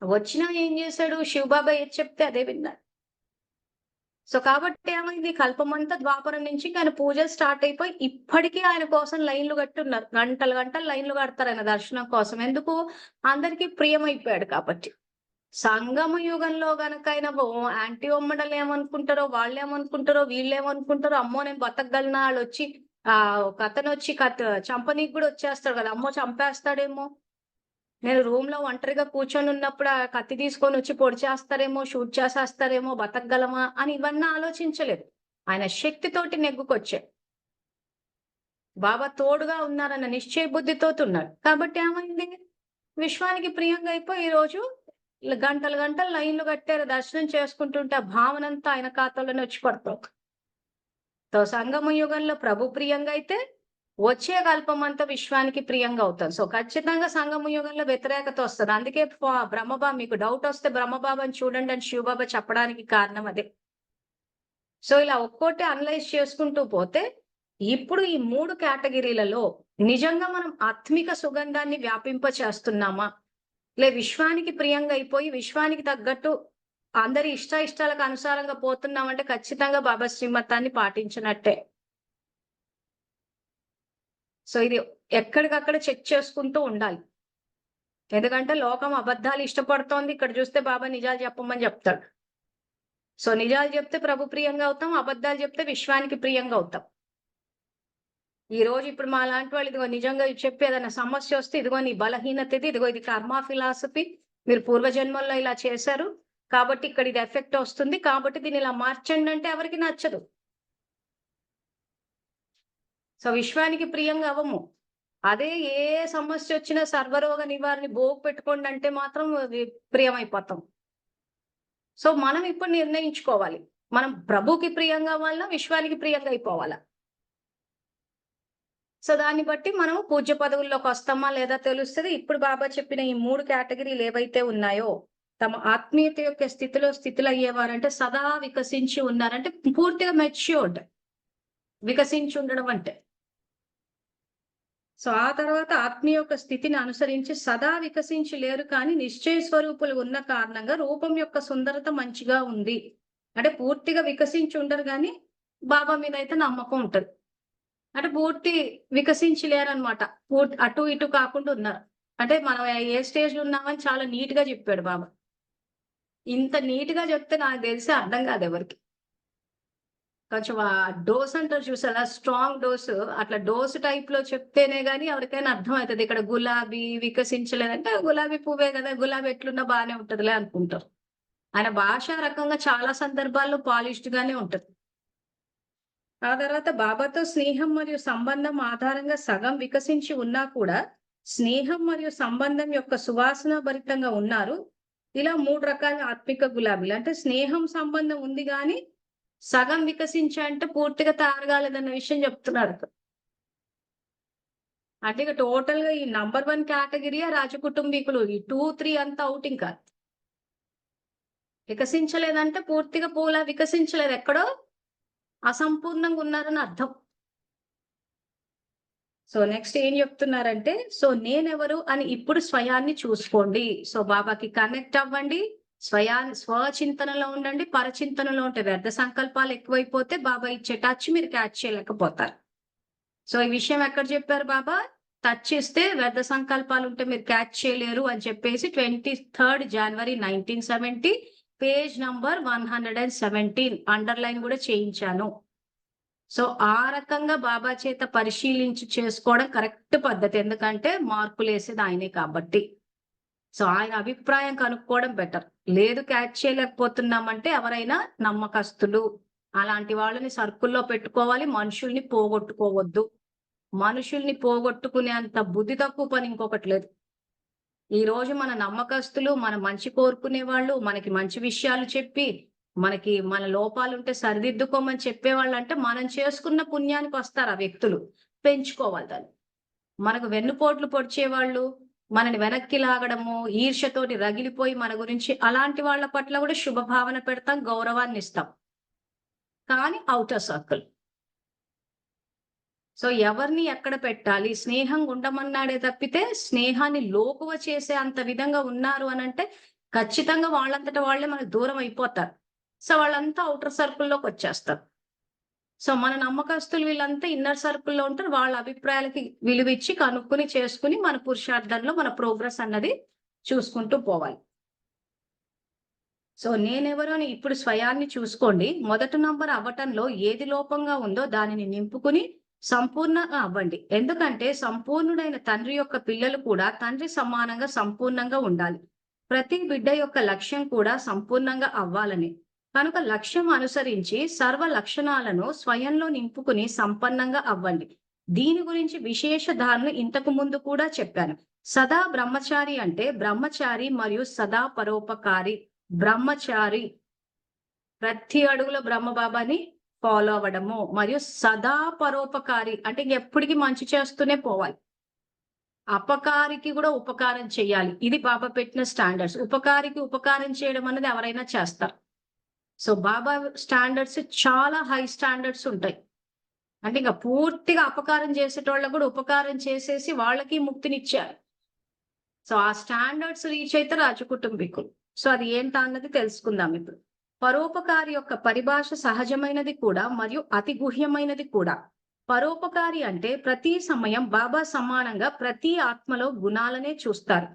వచ్చినా ఏం చేశాడు? శివబాబా ఏది చెప్తే అదే విన్నాడు. సో కాబట్టి ఏమైంది? కల్పమంతా ద్వాపరం నుంచి ఆయన పూజలు స్టార్ట్ అయిపోయి ఇప్పటికీ ఆయన కోసం లైన్లు కట్టున్నారు. గంటలు గంటలు లైన్లు కడతారు ఆయన దర్శనం కోసం. ఎందుకు? అందరికీ ప్రియమైపోయాడు కాబట్టి. సంగమ యుగంలో గనక ఆయన యాంటీ ఒమ్మడలు ఏమనుకుంటారో, వాళ్ళు ఏమనుకుంటారో, వీళ్ళు ఏమనుకుంటారో, అమ్మో నేను బతకగలనా, వాళ్ళు వచ్చి ఒక అతను వచ్చి చంపనీకి కూడా వచ్చేస్తాడు కదా, అమ్మో చంపేస్తాడేమో, నేను రూమ్ లో ఒంటరిగా కూర్చొని ఉన్నప్పుడు ఆ కత్తి తీసుకొని వచ్చి పొడి చేస్తారేమో, షూట్ చేసేస్తారేమో, బతకగలమా అని ఇవన్నీ ఆలోచించలేదు. ఆయన శక్తితోటి నెగ్గుకొచ్చాడు. బాబా తోడుగా ఉన్నారన్న నిశ్చయ బుద్ధితో ఉన్నాడు. కాబట్టి ఏమైంది? విశ్వానికి ప్రియంగా అయిపోయి ఈ రోజు గంటలు గంటలు లైన్లు కట్టారు దర్శనం చేసుకుంటుంటే ఆ భావన అంతా ఆయన ఖాతాలోనే వచ్చి పడతాం. సంగమ యుగంలో ప్రభు ప్రియంగా అయితే వచ్చే కల్పమంతా విశ్వానికి ప్రియంగా అవుతాం. సో ఖచ్చితంగా సంగమ యుగంలో వ్యతిరేకత వస్తుంది. అందుకే బ్రహ్మబాబా, మీకు డౌట్ వస్తే బ్రహ్మబాబాని చూడండి అని శివబాబా చెప్పడానికి కారణం అదే. సో ఇలా ఒక్కోటి అనలైజ్ చేసుకుంటూ పోతే ఇప్పుడు ఈ 3 కేటగిరీలలో నిజంగా మనం ఆత్మిక సుగంధాన్ని వ్యాపింప చేస్తున్నామా, విశ్వానికి ప్రియంగా అయిపోయి విశ్వానికి తగ్గట్టు అందరి ఇష్టాలకు అనుసారంగా పోతున్నామంటే ఖచ్చితంగా బాబా శ్రీమతాన్ని పాటించినట్టే. సో ఇది ఎక్కడికక్కడ చెక్ చేసుకుంటూ ఉండాలి. ఎందుకంటే లోకం అబద్ధాలు ఇష్టపడుతోంది. ఇక్కడ చూస్తే బాబా నిజాలు చెప్పమని చెప్తాడు. సో నిజాలు చెప్తే ప్రభు ప్రియంగా అవుతాం, అబద్ధాలు చెప్తే విశ్వానికి ప్రియంగా అవుతాం. ఈ రోజు ఇప్పుడు మా లాంటి వాళ్ళు ఇదిగో నిజంగా చెప్పి ఏదైనా సమస్య వస్తే ఇదిగో నీ బలహీనత ఇది, ఇదిగో ఇది కర్మ ఫిలాసఫీ, మీరు పూర్వజన్మల్లో ఇలా చేశారు కాబట్టి ఇక్కడ ఇది ఎఫెక్ట్ వస్తుంది, కాబట్టి దీన్ని ఇలా మార్చండి అంటే ఎవరికి నచ్చదు. సో విశ్వానికి ప్రియంగా అవ్వము. అదే ఏ సమస్య వచ్చినా సర్వరోగ నివారణ బోగు పెట్టుకోండి అంటే మాత్రం ప్రియమైపోతాం. సో మనం ఇప్పుడు నిర్ణయించుకోవాలి, మనం ప్రభుకి ప్రియంగా అవ్వాలా, విశ్వానికి ప్రియంగా అయిపోవాలా. సో దాన్ని బట్టి మనం పూజ్య పదవుల్లోకి వస్తామా లేదా తెలుస్తుంది. ఇప్పుడు బాబా చెప్పిన ఈ 3 కేటగిరీలు ఏవైతే ఉన్నాయో, తమ ఆత్మీయత యొక్క స్థితులు అయ్యేవారంటే సదా వికసించి ఉన్నారంటే పూర్తిగా మెచ్యూర్డ్, వికసించి ఉండడం అంటే. సో ఆ తర్వాత ఆత్మీయ యొక్క స్థితిని అనుసరించి సదా వికసించి లేరు, కానీ నిశ్చయ స్వరూపులు ఉన్న కారణంగా రూపం యొక్క సుందరత మంచిగా ఉంది. అంటే పూర్తిగా వికసించి ఉండరు కానీ బాబా మీద అయితే నమ్మకం ఉంటది. అంటే పూర్తి వికసించి లేరనమాట, పూర్తి అటు ఇటు కాకుండా ఉన్నారు. అంటే మనం ఏ స్టేజ్ లో ఉన్నామని చాలా నీట్ గా చెప్పాడు బాబా. ఇంత నీట్ గా చెప్తే నాకు తెలిసి అర్థం కాదు ఎవరికి. కొంచెం ఆ డోస్ అంటారు చూసారా, స్ట్రాంగ్ డోస్, అట్లా డోస్ టైప్ లో చెప్తేనే గానీ ఎవరికైనా అర్థం అవుతుంది. ఇక్కడ గులాబీ వికసించలేదంటే గులాబీ పువ్వే కదా, గులాబీ ఎట్లున్నా బానే ఉంటదిలే అనుకుంటారు. ఆయన భాష రకంగా చాలా సందర్భాల్లో పాలిష్డ్ గానే ఉంటది. ఆ తర్వాత బాబాతో స్నేహం మరియు సంబంధం ఆధారంగా సగం వికసించి ఉన్నా కూడా స్నేహం మరియు సంబంధం యొక్క సువాసన భరితంగా ఉన్నారు. ఇలా 3 రకాల ఆత్మిక గులాబీలు. అంటే స్నేహం సంబంధం ఉంది గాని సగం వికసించా అంటే పూర్తిగా తయారు విషయం చెప్తున్నారు. అంటే ఇక టోటల్‌గా ఈ నంబర్ 1 కేటగిరీయే రాజకుటుంబీకులు. ఈ 2, 3 అంతా ఔట్ ఇంకా. వికసించలేదంటే పూర్తిగా పూలా వికసించలేదు. ఎక్కడో అసంపూర్ణంగా ఉన్నారని అర్థం. సో నెక్స్ట్ ఏం చెప్తున్నారంటే, సో నేనెవరు అని ఇప్పుడు స్వయాన్ని చూసుకోండి. సో బాబాకి కనెక్ట్ అవ్వండి. స్వచింతనలో ఉండండి. పరచింతనలో ఉంటే వ్యర్థ సంకల్పాలు ఎక్కువైపోతే బాబా ఇచ్చే టచ్ మీరు క్యాచ్ చేయలేకపోతారు. సో ఈ విషయం ఎక్కడ చెప్పారు బాబా? టచ్ చేస్తే వ్యర్థ సంకల్పాలు ఉంటే మీరు క్యాచ్ చేయలేరు అని చెప్పేసి 23rd January 1970 page number 117 underline కూడా చేయించాను. సో ఆ రకంగా బాబా చేత పరిశీలించి చేసుకోవడం కరెక్ట్ పద్ధతి. ఎందుకంటే మార్కులేసేది ఆయనే కాబట్టి. సో ఆయన అభిప్రాయం కనుక్కోవడం బెటర్. లేదు క్యాచ్ చేయలేకపోతున్నామంటే ఎవరైనా నమ్మకస్తులు అలాంటి వాళ్ళని సర్కిల్‌లో పెట్టుకోవాలి. మనుషుల్ని పోగొట్టుకోవద్దు. మనుషుల్ని పోగొట్టుకునేంత బుద్ధి తక్కువ పని ఇంకొకటి లేదు. ఈ రోజు మన నమ్మకస్తులు, మన మంచి కోరుకునే వాళ్ళు, మనకి మంచి విషయాలు చెప్పి, మనకి మన లోపాలుంటే సరిదిద్దుకోమని చెప్పేవాళ్ళంటే మనం చేసుకున్న పుణ్యానికి వస్తారు ఆ వ్యక్తులు. పెంచుకోవాలి దాన్ని. మనకు వెన్నుపోట్లు పొడిచేవాళ్ళు, మనని వెనక్కి లాగడము, ఈర్ష్యతోటి రగిలిపోయి మన గురించి అలాంటి వాళ్ళ పట్ల కూడా శుభభావన పెడతాం, గౌరవాన్నిస్తాం. కానీ ఔటర్ సర్కిల్. సో ఎవరిని ఎక్కడ పెట్టాలి? స్నేహంగా ఉండమన్నాడే తప్పితే, స్నేహాన్ని లోకువ చేసే అంత విధంగా ఉన్నారు అనంటే, ఖచ్చితంగా వాళ్ళంతట వాళ్ళే మనకు దూరం అయిపోతారు. సో వాళ్ళంతా ఔటర్ సర్కిల్‌లోకొచ్చేస్తారు. సో మన నమ్మకస్తులు వీళ్ళంతా ఇన్నర్ సర్కిల్‌లో ఉంటారు. వాళ్ళ అభిప్రాయాలకి విలువిచ్చి, కనుక్కొని, చేసుకొని మన పురుషార్థంలో మన ప్రోగ్రెస్ అన్నది చూసుకుంటూ పోవాలి. సో నేనెవరు అని ఇప్పుడు స్వయాన్ని చూసుకోండి. మొదటి నంబర్ అవ్వటంలో ఏది లోపంగా ఉందో దానిని నింపుకుని సంపూర్ణంగా అవ్వండి. ఎందుకంటే సంపూర్ణుడైన తండ్రి యొక్క పిల్లలు కూడా తండ్రి సమానంగా సంపూర్ణంగా ఉండాలి. ప్రతి బిడ్డ యొక్క లక్ష్యం కూడా సంపూర్ణంగా అవ్వాలని. కనుక లక్ష్యం అనుసరించి సర్వ లక్షణాలను స్వయంలో నింపుకుని సంపన్నంగా అవ్వండి. దీని గురించి విశేష ధారణ ఇంతకు ముందు కూడా చెప్పాను. సదా బ్రహ్మచారి అంటే బ్రహ్మచారి మరియు సదా పరోపకారి. బ్రహ్మచారి ప్రతి అడుగులో బ్రహ్మబాబాని ఫాలో అవ్వడము మరియు సదా పరోపకారి అంటే ఎప్పటికీ మంచి చేస్తూనే పోవాలి. అపకారికి కూడా ఉపకారం చేయాలి. ఇది బాబా పెట్టిన స్టాండర్డ్స్. ఉపకారికి ఉపకారం చేయడం అనేది ఎవరైనా చేస్తారు. సో బాబా స్టాండర్డ్స్ చాలా హై స్టాండర్డ్స్ ఉంటాయి. అంటే ఇంకా పూర్తిగా అపకారం చేసేటోళ్ళకు కూడా ఉపకారం చేసేసి వాళ్ళకి ముక్తినిచ్చారు. సో ఆ స్టాండర్డ్స్ రీచ్ అయితే రాజకుటుంబీకులు. సో అది ఏంటా అన్నది తెలుసుకుందాం ఇప్పుడు. పరోపకారి యొక్క పరిభాష సహజమైనది కూడా మరియు అతి గుహ్యమైనది కూడా. పరోపకారి అంటే ప్రతి సమయం బాబా సమానంగా ప్రతి ఆత్మలో గుణాలనే చూస్తారు.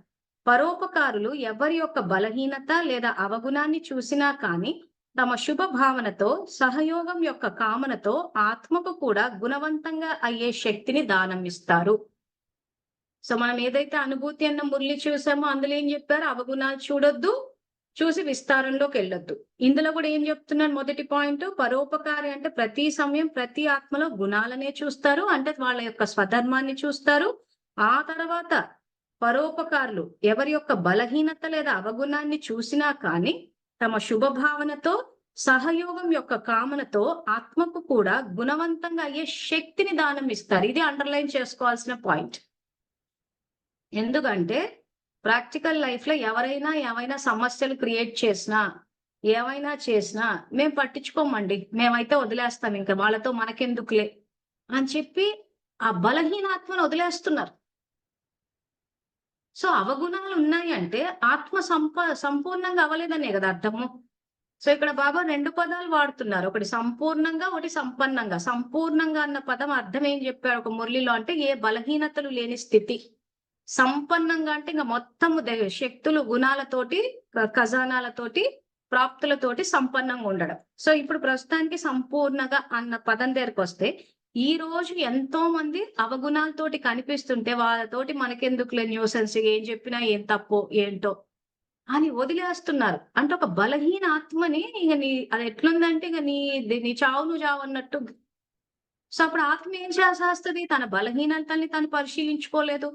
పరోపకారులు ఎవరి యొక్క బలహీనత లేదా అవగుణాన్ని చూసినా కానీ తమ శుభ భావనతో సహయోగం యొక్క కామనతో ఆత్మకు కూడా గుణవంతంగా అయ్యే శక్తిని దానం ఇస్తారు. సో మనం ఏదైతే అనుభూతి అన్న మురళి చూసామో అందులో ఏం చెప్పారు? అవగుణాలు చూడొద్దు, చూసి విస్తారంలోకి వెళ్ళొద్దు. ఇందులో కూడా ఏం చెప్తున్నారు? మొదటి పాయింట్ పరోపకారి అంటే ప్రతి సమయం ప్రతి ఆత్మలో గుణాలనే చూస్తారు. అంటే వాళ్ళ యొక్క స్వధర్మాన్ని చూస్తారు. ఆ తర్వాత పరోపకారులు ఎవరి యొక్క బలహీనత లేదా అవగుణాన్ని చూసినా కానీ తమ శుభభావనతో సహయోగం యొక్క కామనతో ఆత్మకు కూడా గుణవంతంగా అయ్యే శక్తిని దానం ఇస్తారు. ఇది అండర్లైన్ చేసుకోవాల్సిన పాయింట్. ఎందుకంటే ప్రాక్టికల్ లైఫ్ లో ఎవరైనా ఏమైనా సమస్యలు క్రియేట్ చేసినా ఏమైనా చేసినా మేము పట్టించుకోమండి, మేమైతే వదిలేస్తాం, ఇంకా వాళ్ళతో మనకెందుకులే అని చెప్పి ఆ బలహీనాత్మను వదిలేస్తున్నారు. సో అవగుణాలు ఉన్నాయి అంటే ఆత్మ సంపూర్ణంగా అవ్వలేదనే కదా అర్థము. సో ఇక్కడ బాబా 2 పదాలు వాడుతున్నారు. ఒకటి సంపూర్ణంగా, ఒకటి సంపన్నంగా. సంపూర్ణంగా అన్న పదం అర్థం ఏం చెప్పారు ఒక మురళిలో అంటే ఏ బలహీనతలు లేని స్థితి. సంపన్నంగా అంటే ఇంకా మొత్తము శక్తులు గుణాలతోటి ఖజానాలతోటి ప్రాప్తులతోటి సంపన్నంగా ఉండడం. సో ఇప్పుడు ప్రస్తుతానికి సంపూర్ణంగా అన్న పదం దగ్గరికి వస్తే, ఈ రోజు ఎంతో మంది అవగుణాలతోటి కనిపిస్తుంటే వాళ్ళతోటి మనకెందుకులే న్యూసెన్స్, ఏం చెప్పినా ఏం తప్పో ఏంటో అని వదిలేస్తున్నారు. అంటే ఒక బలహీన ఆత్మని ఇగ నీ అది ఎట్లుందంటే ఇగ నీ చావు నువ్వు చావు అన్నట్టు. సో అప్పుడు ఆత్మ ఏం చేసేస్తది? తన బలహీనతల్ని తను పరిశీలించుకోలేదు.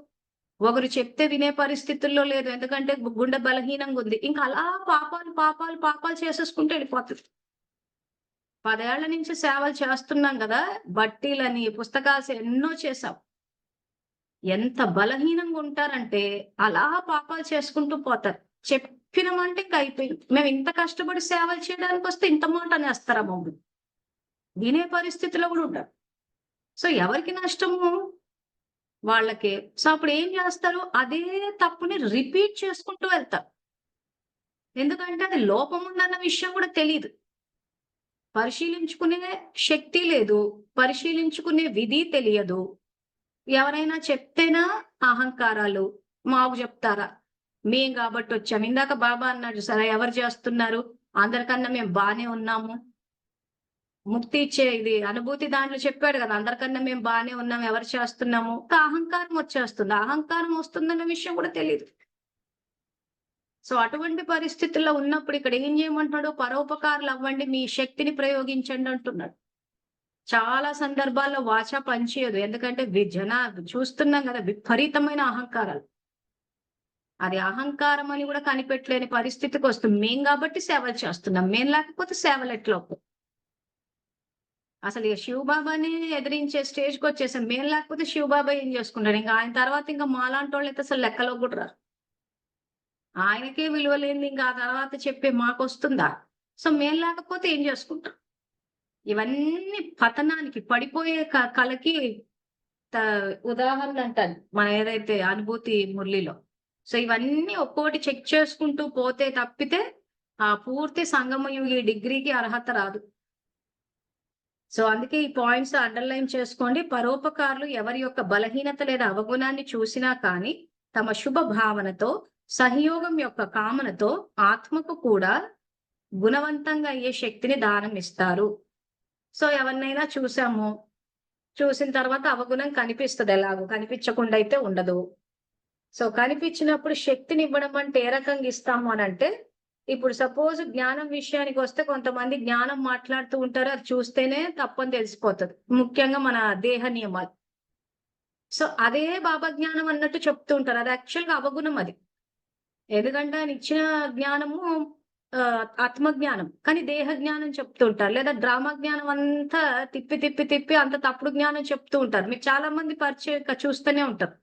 ఒకరు చెప్తే వినే పరిస్థితుల్లో లేదు. ఎందుకంటే గుండె బలహీనంగా ఉంది. ఇంకా అలా పాపాలు చేసేసుకుంటూ వెళ్ళిపోతది. 10 ఏళ్ల నుంచి సేవలు చేస్తున్నాం గదా! బట్టీలని, పుస్తకాలు ఎన్నో చేసాం. ఎంత బలహీనంగా ఉంటారంటే, అలా పాపాలు చేసుకుంటూ పోతారు. చెప్పినమంటే ఇంక అయిపోయింది. మేము ఇంత కష్టపడి సేవలు చేయడానికొస్తే ఇంత మాట అనేస్తారా మమ్మల్ని? వినే పరిస్థితిలో గూడా ఉండరు. సో ఎవరికి నష్టము? వాళ్ళకే. సో అప్పుడు ఏం జేస్తారు? అదే తప్పుని రిపీట్ చేసుకుంటూ వెళ్తారు. ఎందుకంటే అది లోపం ఉందన్న విషయం గూడా తెలీదు. పరిశీలించుకునే శక్తి లేదు. పరిశీలించుకునే విధి తెలియదు. ఎవరైనా చెప్తేనా అహంకారాలు. మాకు చెప్తారా? మేం గాబట్టొచ్చాం. ఇందాక బాబా అన్నాడు చూసారా? ఎవరు చేస్తున్నారు? అందరికన్నా మేము బానే ఉన్నాము. ముక్తి ఇచ్చే ఇది అనుభూతి దాంట్లో చెప్పాడు గదా! అందరికన్నా మేము బానే ఉన్నాం. ఎవరు చేస్తున్నాము? అహంకారం వచ్చేస్తుంది. అహంకారం వస్తుందన్న విషయం గూడా తెలీదు. సో అటువంటి పరిస్థితుల్లో ఉన్నప్పుడు ఇక్కడ ఏం చేయమంటున్నాడు? పరోపకారులవ్వండి. మీ శక్తిని ప్రయోగించండి అంటున్నాడు. చాలా సందర్భాల్లో వాచ పనిచేయదు. ఎందుకంటే చూస్తున్నాం గదా! విపరీతమైన అహంకారాలు. అది అహంకారం అని గూడా కనిపెట్టలేని పరిస్థితికొస్తుంది. మేం గాబట్టి సేవలు చేస్తున్నాం. మేము లేకపోతే సేవలెట్లవుతాయి? అసలు ఇగ శివబాబాని ఎదిరించే స్టేజ్‌కొచ్చేసాం. మేము లేకపోతే శివబాబా ఏం జేసుకుంటాడు? ఇంక ఆయన తర్వాత ఇంక మాలాంటోళ్ళైతే అసలు లెక్కలోకి గూడా రారు. ఆయనకే విలువ లేనిది ఇంకా ఆ తర్వాత చెప్పే మాకొస్తుందా? సో మేము లేకపోతే ఏం జేసుకుంటాం? ఇవన్నీ పతనానికి పడిపోయే కళకి త ఉదాహరణ అంటాను. మన ఏదైతే అనుభూతి మురళిలో. సో ఇవన్నీ ఒక్కోటి చెక్ చేసుకుంటూ పోతే తప్పితే ఆ పూర్తి సంగమయుగి డిగ్రీకి అర్హత రాదు. సో అందుకే ఈ పాయింట్స్ అండర్‌లైన్ చేసుకోండి. పరోపకారులు ఎవరి యొక్క బలహీనత లేదా అవగుణాన్ని చూసినా కానీ తమ శుభ భావనతో, సహయోగం యొక్క కామనతో ఆత్మకు కూడా గుణవంతంగా అయ్యే శక్తిని దానం ఇస్తారు. సో ఎవరినైనా చూసాము. చూసిన తర్వాత అవగుణం కనిపిస్తది ఎలాగో. కనిపించకుండా అయితే ఉండదు. సో కనిపించినప్పుడు శక్తినివ్వడం అంటే ఏ రకంగా ఇస్తాము అనంటే, ఇప్పుడు సపోజ్ జ్ఞానం విషయానికొస్తే కొంతమంది జ్ఞానం మాట్లాడుతూ ఉంటారు. అది చూస్తేనే తప్పని తెలిసిపోతది. ముఖ్యంగా మన దేహ నియమాలు. సో అదే బాబా జ్ఞానం అన్నట్టు చెప్తూ ఉంటారు. అది యాక్చువల్‌గా అవగుణం అది. ఎందుకంటే ఆయన ఇచ్చిన జ్ఞానము ఆత్మ జ్ఞానం. కానీ దేహ జ్ఞానం చెప్తూ ఉంటారు. లేదా డ్రామా జ్ఞానం అంతా తిప్పి అంత తప్పుడు జ్ఞానం చెప్తూ ఉంటారు. మీరు చాలా మంది చూస్తూనే ఉంటారు.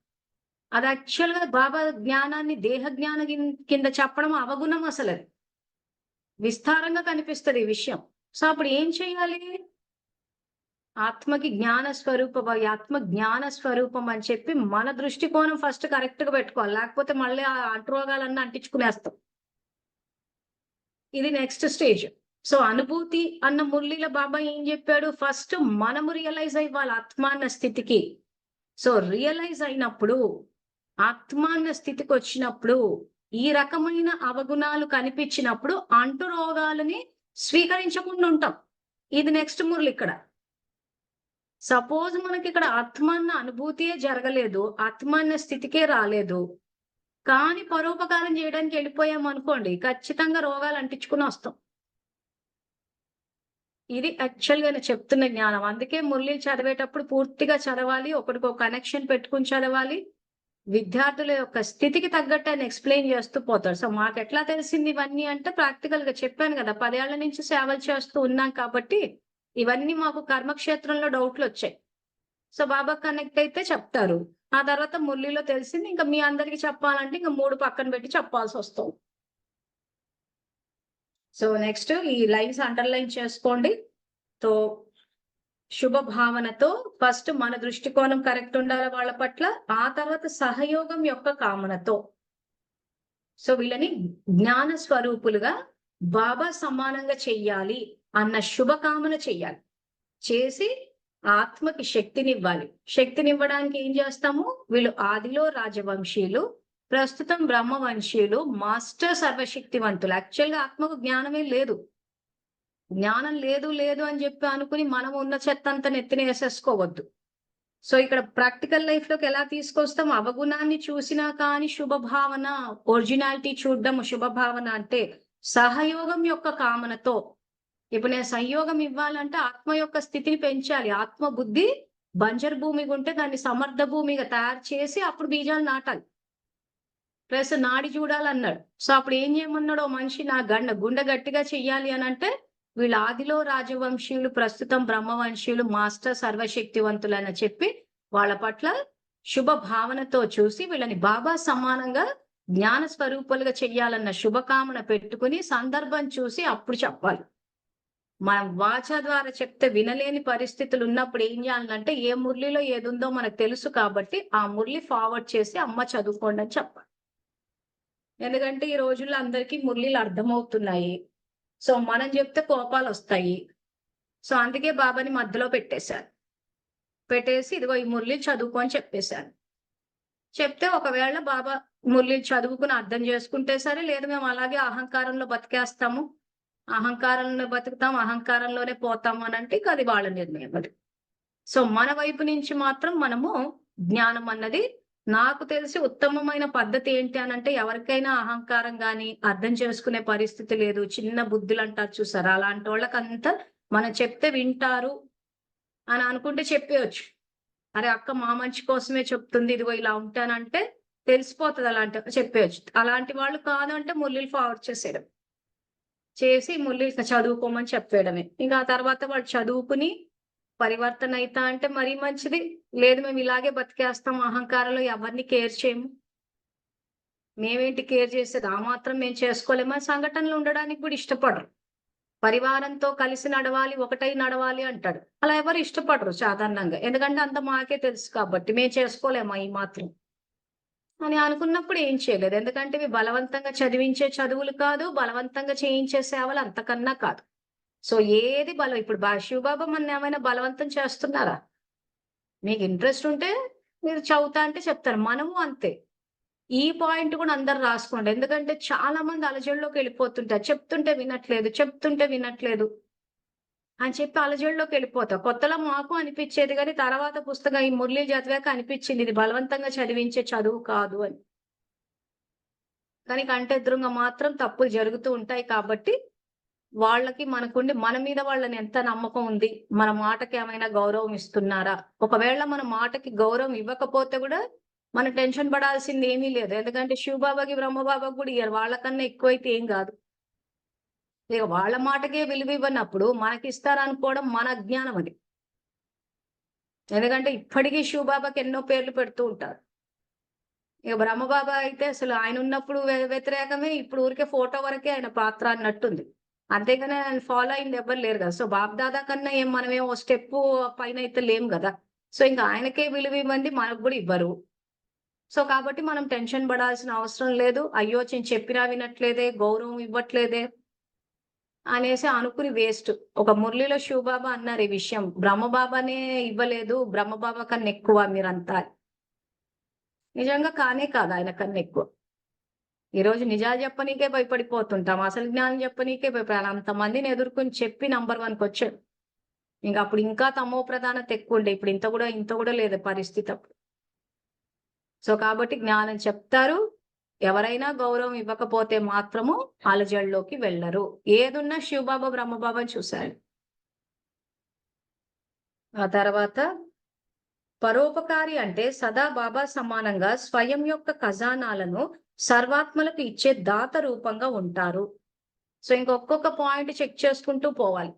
అది యాక్చువల్‌గా బాబా జ్ఞానాన్ని దేహ జ్ఞానం కింద చెప్పడం అవగుణం అసలది. విస్తారంగా కనిపిస్తది ఈ విషయం. సో అప్పుడు ఏం చేయాలి? ఆత్మకి ఆత్మ జ్ఞాన స్వరూపం అని చెప్పి మన దృష్టికోణం ఫస్ట్ కరెక్ట్‌గా పెట్టుకోవాలి. లేకపోతే మళ్ళీ ఆ అంటురోగాలన్నీ అంటించుకునేస్తాం. ఇది నెక్స్ట్ స్టేజ్. సో అనుభూతి అన్న మురళిలో బాబా ఏం చెప్పాడు? ఫస్ట్ మనము రియలైజ్ అవ్వాలి ఆత్మ అన్న స్థితికి. సో రియలైజ్ అయినప్పుడు, ఆత్మ అన్న స్థితికొచ్చినప్పుడు, ఈ రకమైన అవగుణాలు కనిపించినప్పుడు అంటురోగాలని స్వీకరించకుండా ఉంటాం. ఇది నెక్స్ట్ మురళి ఇక్కడ. సపోజ్ మనకిక్కడ ఆత్మ అన్న అనుభూతియే జరగలేదు. ఆత్మ అన్న స్థితికే రాలేదు. కానీ పరోపకారం చేయడానికి వెళ్ళిపోయామనుకోండి, ఖచ్చితంగా రోగాలు అంటించుకొని వస్తాం. ఇది యాక్చువల్‌గా నేను చెప్తున్న జ్ఞానం. అందుకే మురళిలు చదివేటప్పుడు పూర్తిగా చదవాలి. ఒకడికో కనెక్షన్ పెట్టుకొని చదవాలి. విద్యార్థుల యొక్క స్థితికి తగ్గట్టు ఆయన ఎక్స్‌ప్లెయిన్ చేస్తూ పోతాడు. సో మాకెట్లా తెలిసింది ఇవన్నీ అంటే ప్రాక్టికల్‌గా చెప్పాను గదా! 10 ఏళ్ల నుంచి సేవలు చేస్తూ ఉన్నాం కాబట్టి, ఇవన్నీ మాకు కర్మక్షేత్రంలో డౌట్‌లొచ్చాయి. సో బాబా కనెక్ట్ అయితే చెప్తారు. ఆ తర్వాత మురళిలో తెలిసింది ఇంకా మీ అందరికి చెప్పాలంటే ఇంక 3 పక్కన పెట్టి చెప్పాల్సొస్తుంది. సో నెక్స్ట్ ఈ లైన్స్ అండర్‌లైన్ చేసుకోండి. సో శుభ భావనతో ఫస్ట్ మన దృష్టికోణం కరెక్ట్ ఉండాలి వాళ్ళ పట్ల. ఆ తర్వాత సహయోగం యొక్క కామనతో. సో వీళ్ళని జ్ఞాన స్వరూపులుగా బాబా సమానంగా చెయ్యాలి అన్న శుభకామన చెయ్యాలి. చేసి ఆత్మకి శక్తినివ్వాలి. శక్తినివ్వడానికి ఏం చేస్తాము? వీళ్ళు ఆదిలో రాజవంశీయులు. ప్రస్తుతం బ్రహ్మవంశీయులు మాస్టర్ సర్వశక్తివంతులు. యాక్చువల్‌గా ఆత్మకు జ్ఞానమే లేదు. జ్ఞానం లేదు, లేదు అని చెప్పి అనుకుని మనం ఉన్న చెత్తంతా నెత్తిన ఏసేసుకోవద్దు. సో, ఇక్కడ ప్రాక్టికల్ లైఫ్‌లోకి ఎలా తీసుకొస్తాం? అవగుణాన్ని చూసినా కానీ శుభభావన, ఒరిజినాలిటీ చూడడం శుభభావన అంటే సహయోగం యొక్క కామనతో. ఇప్పుడు నేను సంయోగం ఇవ్వాలంటే ఆత్మ యొక్క స్థితిని పెంచాలి. ఆత్మ బుద్ధి బంజరు భూమిగా ఉంటే దాన్ని సమర్థ భూమిగా తయారు చేసి అప్పుడు బీజాలు నాటాలి. ప్లస్ నాడి చూడాలన్నాడు. సో, అప్పుడు ఏం చేయమన్నాడు? ఓ మనిషి నా గుండె గట్టిగా చెయ్యాలి అనంటే వీళ్ళు ఆదిలో రాజవంశీయులు, ప్రస్తుతం బ్రహ్మవంశీయులు, మాస్టర్ సర్వశక్తివంతులని చెప్పి వాళ్ళ పట్ల శుభ భావనతో చూసి వీళ్ళని బాబా సమానంగా జ్ఞాన స్వరూపాలుగా చెయ్యాలన్న శుభకామన పెట్టుకుని సందర్భం చూసి అప్పుడు చెప్పాలి. మనం వాచ ద్వారా చెప్తే వినలేని పరిస్థితులు ఉన్నప్పుడు ఏం చేయాలంటే ఏ మురళిలో ఏదుందో మనకు తెలుసు కాబట్టి ఆ మురళి ఫార్వర్డ్ చేసి అమ్మ చదువుకోండి అని చెప్పాలి. ఎందుకంటే ఈ రోజుల్లో అందరికీ మురళీలు అర్థమవుతున్నాయి. సో, మనం చెప్తే కోపాలొస్తాయి. సో, అందుకే బాబాని మధ్యలో పెట్టేశారు. పెట్టేసి ఇదిగో ఈ మురళీలు చదువుకో అని చెప్పేశారు. చెప్తే ఒకవేళ బాబా మురళీలు చదువుకుని అర్థం చేసుకుంటే సరే, లేదు మేము అలాగే అహంకారంలో బతికేస్తాము. అహంకారంలో బతుకుతాం, అహంకారంలోనే పోతాము అనంటే ఇక అది వాళ్ళ నిర్ణయం అది. సో, మన వైపు నుంచి మాత్రం మనము జ్ఞానం అన్నది నాకు తెలిసి ఉత్తమమైన పద్ధతి ఏంటి అనంటే ఎవరికైనా అహంకారం గాని అర్థం చేసుకునే పరిస్థితి లేదు. చిన్న బుద్ధులు అంటారు చూసారా? అలాంటోళ్ళకంతా మనం చెప్తే వింటారు అని అనుకుంటే చెప్పేయొచ్చు. అరే అక్క మా మంచి కోసమే చెప్తుంది. ఇదిగో ఇలా ఉంటానంటే తెలిసిపోతది అలాంటి చెప్పేయొచ్చు. అలాంటి వాళ్ళు కాదు అంటే మురళీలు ఫార్వర్డ్ చేసేయడం. చేసి మురళి చదువుకోమని చెప్పేయడమే. ఇంకా ఆ తర్వాత వాళ్ళు చదువుకుని పరివర్తన అయితా అంటే మరీ మంచిది. లేదు మేము ఇలాగే బతికేస్తాం అహంకారంలో ఎవరిని కేర్ చేయము. మేమేంటి కేర్ చేసేది? ఆ మాత్రం మేము చేసుకోలేమా? సంఘటనలు ఉండడానికి కూడా ఇష్టపడరు. పరివారంతో కలిసి నడవాలి, ఒకటై నడవాలి అంటాడు. అలా ఎవరు ఇష్టపడరు సాధారణంగా. ఎందుకంటే అంత మాకే తెలుసు కాబట్టి. మేము చేసుకోలేమా ఈ మాత్రం? అని అనుకున్నప్పుడు ఏం చేయలేదు. ఎందుకంటే ఇవి బలవంతంగా చదివించే చదువులు కాదు. బలవంతంగా చేయించే సేవలు అంతకన్నా కాదు. సో, ఏది ఇప్పుడు శివబాబా మననేమైనా బలవంతం చేస్తున్నారా? మీకు ఇంట్రెస్ట్ ఉంటే మీరు చదువుతా అంటే చెప్తారు. మనము అంతే. ఈ పాయింట్ కూడా అందరూ రాసుకోండి. ఎందుకంటే చాలా మంది అలజడిలోకెళ్ళిపోతుంటారు. చెప్తుంటే వినట్లేదు, చెప్తుంటే వినట్లేదు అని చెప్పి అలజడిలోకెళ్ళిపోతారు. కొత్తలో మాకు అనిపిచ్చేది గానీ తర్వాత పుస్తకం ఈ మురళీలు చదివాక అనిపిచ్చింది ఇది బలవంతంగా చదివించే చదువు కాదు అని. కానీ కంటెదురుంగా మాత్రం తప్పులు జరుగుతూ ఉంటాయి కాబట్టి వాళ్ళకి మనకుండి మన మీద వాళ్ళని ఎంత నమ్మకం ఉంది? మన మాటకేమైనా గౌరవం ఇస్తున్నారా? ఒకవేళ మన మాటకి గౌరవం ఇవ్వకపోతే గూడా మనం టెన్షన్ పడాల్సింది ఏమీ లేదు. ఎందుకంటే శివబాబాకి, బ్రహ్మబాబాకి గూడా ఇయ్యరు. వాళ్ళకన్నా ఎక్కువైతే ఏం గాదు. ఇక వాళ్ళ మాటకే విలువ ఇవ్వనప్పుడు మనకిస్తారనుకోవడం మన అజ్ఞానం అది. ఎందుకంటే ఇప్పటికీ శివబాబాకి ఎన్నో పేర్లు పెడుతూ ఉంటారు. ఇక బ్రహ్మబాబా అయితే అసలు ఆయనున్నప్పుడు వ్యతిరేకమే. ఇప్పుడు ఊరికే ఫోటో వరకే ఆయన పాత్ర అన్నట్టుంది. అంతేగాని ఆయన ఫాలో అయింది ఎవ్వరు లేరు గదా! సో, బాప్‌దాదా కన్నా మనమేం ఓ స్టెప్పు పైనైతే లేము గదా! సో, ఇంక ఆయనకే విలువ ఇవ్వంది మనకు గూడా ఇవ్వరు. సో, కాబట్టి మనం టెన్షన్ పడాల్సిన అవసరం లేదు. అయ్యో! చెప్పినా వినట్లేదే, గౌరవం ఇవ్వట్లేదే అనేసి అనుకుని వేస్ట్. ఒక మురళిలో శివబాబా అన్నారు ఈ విషయం. బ్రహ్మబాబానే ఇవ్వలేదు. బ్రహ్మబాబా కన్నా ఎక్కువ మీరంతా. నిజంగా కానే కాదు ఆయన కన్నా ఎక్కువ. ఈరోజు నిజాలు చెప్పనీకే భయపడిపోతుంటాం. అసలు జ్ఞానం చెప్పనీకే భయపడాలి. అంతమందిని ఎదుర్కొని చెప్పి నంబర్ 1కొచ్చాడు. అప్పుడు ఇంకా తమో ప్రధానత ఎక్కువుండే. ఇప్పుడు ఇంత గూడా లేదు పరిస్థితి అప్పుడు. సో, కాబట్టి జ్ఞానం చెప్తారు. ఎవరైనా గౌరవం ఇవ్వకపోతే మాత్రము అలజడిలోకి వెళ్లరు. ఏదున్నా శివబాబా, బ్రహ్మబాబాని చూశారు. ఆ తర్వాత పరోపకారి అంటే సదా బాబా సమానంగా స్వయం యొక్క ఖజానాలను సర్వాత్మలకు ఇచ్చే దాత రూపంగా ఉంటారు. సో, ఇంకొక్కొక్క పాయింట్ చెక్ చేసుకుంటూ పోవాలి.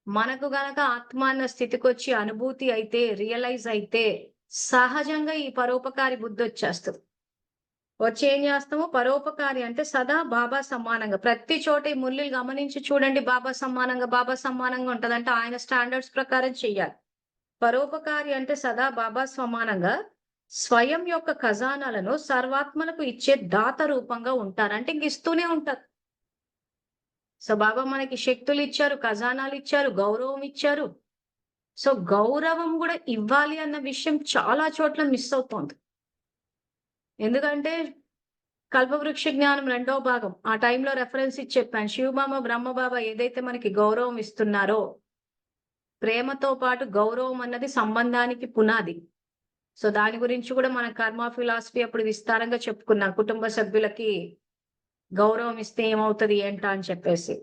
మనకు గనక ఆత్మ అన్న స్థితికొచ్చి అనుభూతి అయితే, రియలైజ్ అయితే సహజంగా ఈ పరోపకారి బుద్ధొచ్చేస్తది. వచ్చి ఏం చేస్తాము? పరోపకారి అంటే సదా బాబా సమానంగా ప్రతి చోట ఈ మురళిలు గమనించి చూడండి బాబా సమానంగా ఉంటదంటే ఆయన స్టాండర్డ్స్ ప్రకారం చెయ్యాలి. పరోపకారి అంటే సదా బాబా సమానంగా స్వయం యొక్క ఖజానాలను సర్వాత్మలకు ఇచ్చే దాత రూపంగా ఉంటారు. అంటే ఇంక ఇస్తూనే ఉంటారు. సో, బాబా మనకి శక్తులిచ్చారు, ఖజానాలిచ్చారు, గౌరవం ఇచ్చారు. సో, గౌరవం గూడా ఇవ్వాలి అన్న విషయం చాలా చోట్ల మిస్ అవుతోంది. ఎందుకంటే కల్పవృక్ష జ్ఞానం 2వ భాగం. ఆ టైంలో రెఫరెన్స్ ఇచ్చి చెప్పాను. శివబాబా, బ్రహ్మబాబా ఏదైతే మనకి గౌరవం ఇస్తున్నారో, ప్రేమతో పాటు గౌరవం అన్నది సంబంధానికి పునాది. సో, దాని గురించి కూడా మన కర్మ ఫిలాసఫీ అప్పుడు విస్తారంగా చెప్పుకున్నాం. కుటుంబ సభ్యులకి గౌరవం ఇస్తే ఏమవుతది ఏంటా అని చెప్పేసి.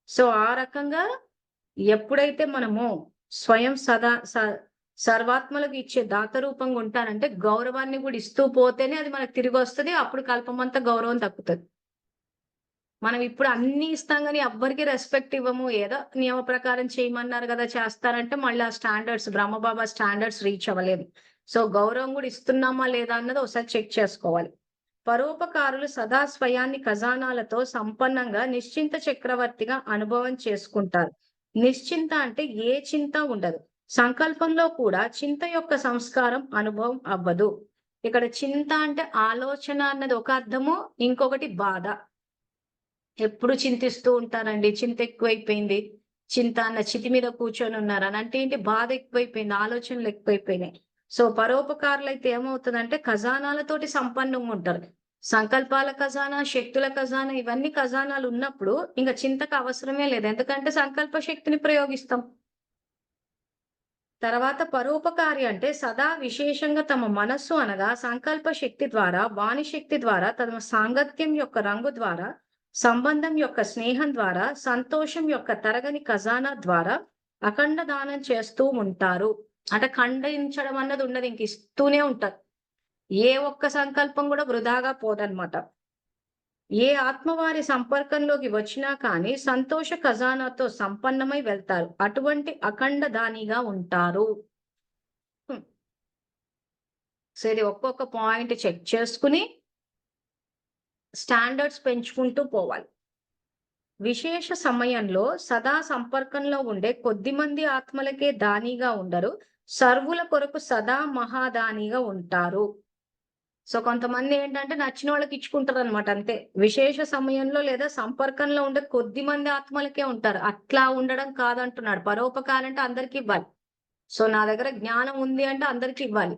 సో, ఆ రకంగా ఎప్పుడైతే మనము స్వయం సర్వాత్మలకు ఇచ్చే దాత రూపంగా ఉంటానంటే గౌరవాన్ని కూడా ఇస్తూ పోతేనే అది మనకు తిరిగొస్తది. అప్పుడు కల్పమంతా గౌరవం దక్కుతది. మనం ఇప్పుడు అన్నీ ఇస్తాం గానీ ఎవ్వరికీ రెస్పెక్ట్ ఇవ్వము. ఏదో నియమ ప్రకారం చేయమన్నారు గదా! చేస్తారంటే మళ్ళీ ఆ స్టాండర్డ్స్ బ్రహ్మబాబా స్టాండర్డ్స్ రీచ్ అవ్వలేదు. సో, గౌరవం గూడా ఇస్తున్నామా లేదా అన్నది ఒకసారి చెక్ చేసుకోవాలి. పరోపకారులు సదా స్వయాన్ని ఖజానాలతో సంపన్నంగా నిశ్చింత చక్రవర్తిగా అనుభవం చేసుకుంటారు. నిశ్చింత అంటే ఏ చింత ఉండదు. సంకల్పంలో కూడా చింత యొక్క సంస్కారం అనుభవం అవ్వదు. ఇక్కడ చింత అంటే ఆలోచన అన్నది ఒక అర్థము, ఇంకొకటి బాధ. ఎప్పుడు చింతిస్తూ ఉంటారండి. చింత ఎక్కువైపోయింది. చింత అన్న చితి మీద కూర్చొని ఉన్నారని. అంటే ఏంటి? బాధ ఎక్కువైపోయింది. ఆలోచనలు ఎక్కువైపోయినాయి. సో, పరోపకారులైతే ఏమవుతదంటే ఖజానాలతోటి సంపన్నంగా ఉంటారు. సంకల్పాల ఖజానా, శక్తుల ఖజానా ఇవన్నీ ఖజానాలు ఉన్నప్పుడు ఇంక చింతకు అవసరమే లేదు. ఎందుకంటే సంకల్ప శక్తిని ప్రయోగిస్తాం. తర్వాత పరోపకారి అంటే సదా విశేషంగా తమ మనస్సు అనగా సంకల్ప శక్తి ద్వారా, వాణి శక్తి ద్వారా, తమ సాంగత్యం యొక్క రంగు ద్వారా, సంబంధం యొక్క స్నేహం ద్వారా, సంతోషం యొక్క తరగని ఖజానా ద్వారా అఖండ దానం చేస్తూ ఉంటారు. అంటే ఖండించడం అన్నది ఉండదు. ఇంక ఇస్తూనే ఉంటారు. ఏ ఒక్క సంకల్పం కూడా వృధాగా పోదన్నమాట. ఏ ఆత్మ వారి సంపర్కంలోకి వచ్చినా కానీ సంతోష ఖజానాతో సంపన్నమై వెళ్తారు. అటువంటి అఖండ దానిగా ఉంటారు. హ్మ్. సో, ఇది ఒక్కొక్క పాయింట్ చెక్ చేసుకుని స్టాండర్డ్స్ పెంచుకుంటూ పోవాలి. విశేష సమయంలో సదా సంపర్కంలో ఉండే కొద్దిమంది ఆత్మలకే దానిగా ఉండరు. సర్వుల కొరకు సదా మహాదానిగా ఉంటారు. సో, కొంతమంది ఏంటంటే నచ్చినోళ్ళకి ఇచ్చుకుంటారనమాట అంతే. విశేష సమయంలో లేదా సంపర్కంలో ఉండే కొద్ది మంది ఆత్మలకే ఉంటారు. అట్లా ఉండడం కాదంటున్నాడు. పరోపకారం అంటే అందరికి ఇవ్వాలి. సో, నా దగ్గర జ్ఞానం ఉంది అంటే అందరికి ఇవ్వాలి.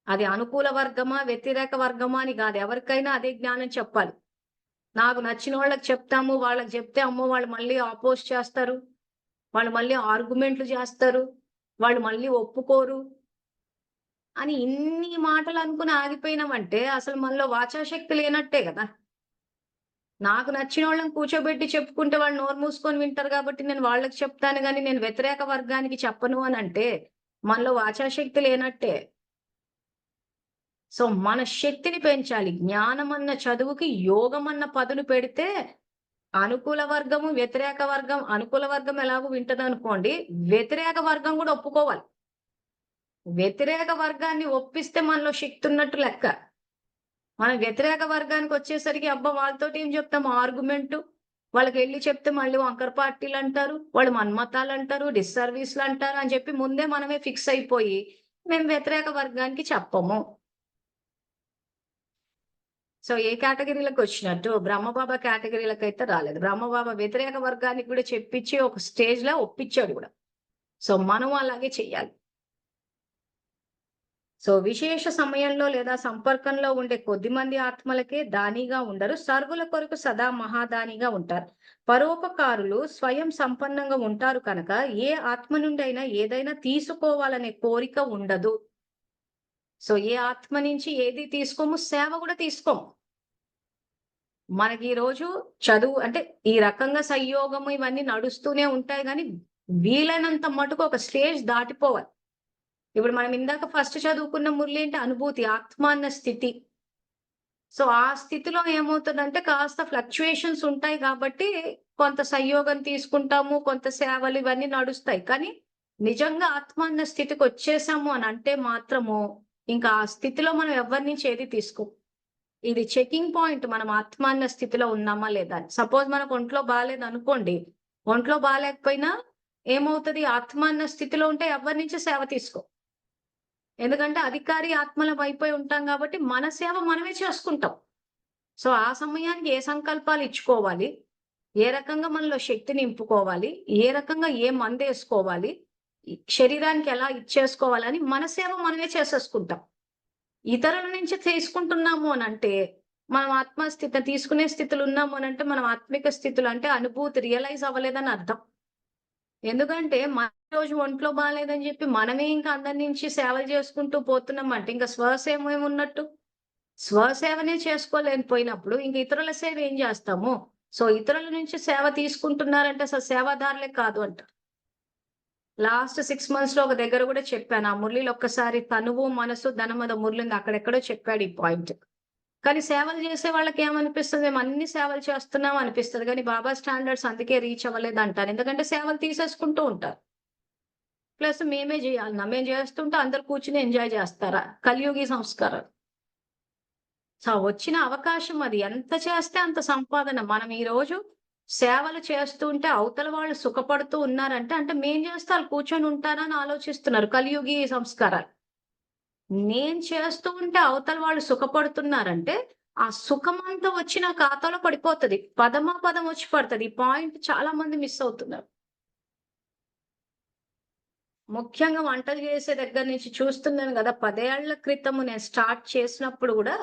అది అనుకూల వర్గమా, వ్యతిరేక వర్గమా అని కాదు. ఎవరికైనా అదే జ్ఞానం చెప్పాలి. నాకు నచ్చినోళ్ళకి చెప్తాము. వాళ్ళకి చెప్తే అమ్మో! వాళ్ళు మళ్ళీ అపోజ్ చేస్తారు. వాళ్ళు మళ్ళీ ఆర్గ్యుమెంట్లు చేస్తారు. వాళ్ళు మళ్ళీ ఒప్పుకోరు. అని ఇన్ని మాటలు అనుకుని ఆగిపోయినామంటే అసలు మనలో వాచాశక్తి లేనట్టే గదా! నాకు నచ్చినోళ్ళని కూర్చోబెట్టి చెప్పుకుంటే వాళ్ళు నోరు మూసుకొని వింటారు కాబట్టి నేను వాళ్ళకి చెప్తాను గానీ, నేను వ్యతిరేక వర్గానికి చెప్పను అనంటే మనలో వాచాశక్తి లేనట్టే. సో, మన శక్తిని పెంచాలి. జ్ఞానమన్న చదువుకి యోగమన్న పదును పెడితే అనుకూల వర్గము, వ్యతిరేక వర్గం అనుకూల వర్గం ఎలాగో వింటదనుకోండి. వ్యతిరేక వర్గం గూడా ఒప్పుకోవాలి. వ్యతిరేక వర్గాన్ని ఒప్పిస్తే మనలో శక్తి ఉన్నట్టు లెక్క. మనం వ్యతిరేక వర్గానికొచ్చేసరికి అబ్బా! వాళ్ళతోటి ఏం చెప్తాం ఆర్గ్యుమెంటు. వాళ్ళకెళ్లి చెప్తే మళ్ళీ వంకర పార్టీలంటారు. వాళ్ళు మన్మతాలంటారు, డిస్సర్వీస్‌లంటారు అని చెప్పి ముందే మనమే ఫిక్స్ అయిపోయి, మేము వ్యతిరేక వర్గానికి చెప్పము. సో, ఏ కేటగరీలకొచ్చినట్టు బ్రహ్మబాబా కేటగరీలకైతే రాలేదు. బ్రహ్మబాబా వ్యతిరేక వర్గానికి కూడా చెప్పించి ఒక స్టేజ్‌లో ఒప్పించాడు గూడా. సో, మనం అలాగే చెయ్యాలి. సో, విశేష సమయంలో లేదా సంపర్కంలో ఉండే కొద్దిమంది ఆత్మలకే దానిగా ఉండరు. సర్వుల కొరకు సదా మహాదానిగా ఉంటారు. పరోపకారులు స్వయం సంపన్నంగా ఉంటారు కనుక ఏ ఆత్మ నుండైనా ఏదైనా తీసుకోవాలనే కోరిక ఉండదు. సో, ఏ ఆత్మ నుంచి ఏది తీసుకోము, సేవ కూడా తీసుకోము. మనకి ఈరోజు చదువు అంటే ఈ రకంగా సంయోగము ఇవన్నీ నడుస్తూనే ఉంటాయి గానీ, వీలైనంత మటుకు ఒక స్టేజ్ దాటిపోవాలి. ఇప్పుడు మనం ఇందాక ఫస్ట్ చదువుకున్న మురళి అనుభూతి, ఆత్మ అన్న స్థితి. సో, ఆ స్థితిలో ఏమవుతదంటే కాస్త ఫ్లక్చుయేషన్స్ ఉంటాయి కాబట్టి, కొంత సంయోగం తీసుకుంటాము, కొంత సేవలు ఇవన్నీ నడుస్తాయి. కానీ, నిజంగా ఆత్మ అన్న స్థితికొచ్చేసాము అనంటే మాత్రము, ఇంకా ఆ స్థితిలో మనం ఎవ్వరి నుంచి ఏది తీసుకోం. ఇది చెకింగ్ పాయింట్ మనం ఆత్మ అన్న స్థితిలో ఉన్నామా లేదా అని. సపోజ్ మనకు ఒంట్లో బాలేదనుకోండి, ఒంట్లో బాలేకపోయినా ఏమవుతది ఆత్మ అన్న స్థితిలో ఉంటే ఎవ్వరి నుంచి సేవ తీసుకోం. ఎందుకంటే అధికారి ఆత్మలం అయిపోయి ఉంటాం కాబట్టి మన సేవ మనమే చేసుకుంటాం. సో, ఆ సమయానికి ఏ సంకల్పాలు ఇచ్చుకోవాలి? ఏ రకంగా మనలో శక్తి నింపుకోవాలి? ఏ రకంగా ఏ మందేసుకోవాలి? శరీరానికి ఎలా ఇచ్చేసుకోవాలని మన సేవ మనమే చేసేసుకుంటాం. ఇతరుల నుంచి తీసుకుంటున్నాము అనంటే, మనం ఆత్మస్థితి తీసుకునే స్థితిలో ఉన్నాము అనంటే, మనం ఆత్మిక స్థితులు అంటే అనుభూతి రియలైజ్ అవ్వలేదని అర్థం. ఎందుకంటే మన రోజు ఒంట్లో బాలేదని చెప్పి మనమే ఇంకా అందరి నుంచి సేవలు చేసుకుంటూ పోతున్నామంటే ఇంక స్వసేవ ఏమున్నట్టు? స్వసేవనే చేసుకోలేకపోయినప్పుడు ఇంక ఇతరుల సేవ ఏం చేస్తాము? సో ఇతరుల నుంచి సేవ తీసుకుంటున్నారంటే అసలు సేవాదారులే కాదు అంట. లాస్ట్ 6 మంత్స్‌లో ఒక దగ్గర కూడా చెప్పాను. ఆ మురళిలో ఒక్కసారి తనువు, మనసు, ధనమద మురళింది అక్కడెక్కడో చెప్పాడు ఈ పాయింట్. కానీ సేవలు చేసే వాళ్ళకి ఏమనిపిస్తది? మేము అన్ని సేవలు చేస్తున్నాం అనిపిస్తది. కానీ బాబా స్టాండర్డ్స్ అందుకే రీచ్ అవ్వలేదంటారు. ఎందుకంటే సేవలు తీసేసుకుంటూ ఉంటారు. ప్లస్ మేమే జేయాలన్నా. మేము జేస్తుంటే అందరూ కూర్చొని ఎంజాయ్ జేస్తారా? కలియుగి సంస్కారాలు. సో, వచ్చిన అవకాశం అది. ఎంత చేస్తే అంత సంపాదన. మనం ఈరోజు సేవలు చేస్తుంటే అవతల వాళ్ళు సుఖపడుతూ ఉన్నారంటే, అంటే మేం జేస్తే ఆళ్ళు కూర్చొని ఉంటారా అని ఆలోచిస్తున్నారు. కలియుగి సంస్కారాలు. నేను చేస్తూ ఉంటే అవతల వాళ్ళు సుఖపడుతున్నారంటే, ఆ సుఖమంతా వచ్చి నా ఖాతాలో పడిపోతది. పదమాపదం వచ్చి పడతది. ఈ పాయింట్ చాలా మంది మిస్ అవుతున్నారు. ముఖ్యంగా వంటలు చేసే దగ్గర నుంచి చూస్తున్నాను గదా! 10 ఏళ్ల క్రితము నేను స్టార్ట్ చేసినప్పుడు గూడా,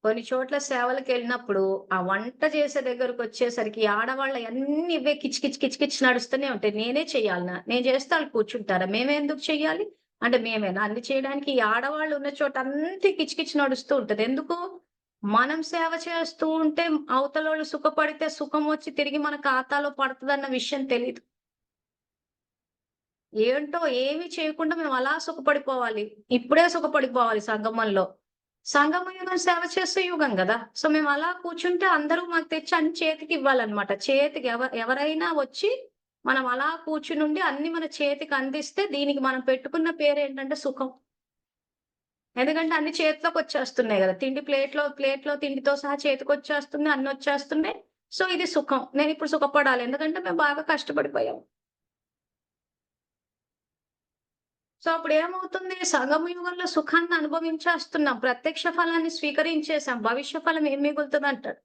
కొన్ని చోట్ల సేవలకెళ్ళినప్పుడు, ఆ వంట చేసే దగ్గరకొచ్చేసరికి ఆడవాళ్ళయన్నీ ఇవే కిచ్, కిచ్, కిచ్, కిచ్ నడుస్తూనే ఉంటాయి. నేనే చెయ్యాలనా? నేను చేస్తే ఆళ్ళు కూర్చుంటారా? మేమే ఎందుకు చెయ్యాలి? అంటే మేమేనా అన్ని చేయడానికి? ఈ ఆడవాళ్ళు ఉన్న చోట అంతా కిచ్, కిచ్ నడుస్తూ ఉంటది. ఎందుకు? మనం సేవ చేస్తూ ఉంటే అవతలోళ్ళు సుఖపడితే సుఖమొచ్చి తిరిగి మన ఖాతాలో పడతదన్న విషయం తెలీదు. ఏంటో ఏమి చేయకుండా మేము అలా సుఖపడిపోవాలి. ఇప్పుడే సుఖపడిపోవాలి సంగమంలో. సంగమ యుగం సేవ చేసే యుగం గదా! సో మేము అలా కూర్చుంటే అందరూ మాకు తెచ్చి అన్ని చేతికివ్వాలన్నమాట. చేతికి ఎవరైనా వచ్చి మనం అలా కూర్చునుండి అన్ని మన చేతికి అందిస్తే దీనికి మనం పెట్టుకున్న పేరేంటంటే సుఖం. ఎందుకంటే అన్ని చేతిలోకొచ్చేస్తున్నాయి గదా! తిండి ప్లేట్‌లో తిండితో సహా చేతికొచ్చేస్తుంది. అన్నొచ్చేస్తున్నాయి. సో ఇది సుఖం. నేనిప్పుడు సుఖపడాలి. ఎందుకంటే మేము బాగా కష్టపడిపోయాం. సో అప్పుడేమవుతుంది? సగం యుగంలో సుఖాన్ని అనుభవించేస్తున్నాం. ప్రత్యక్ష ఫలాన్ని స్వీకరించేసాం. భవిష్య ఫలం ఏం మిగులుతదంటాడు.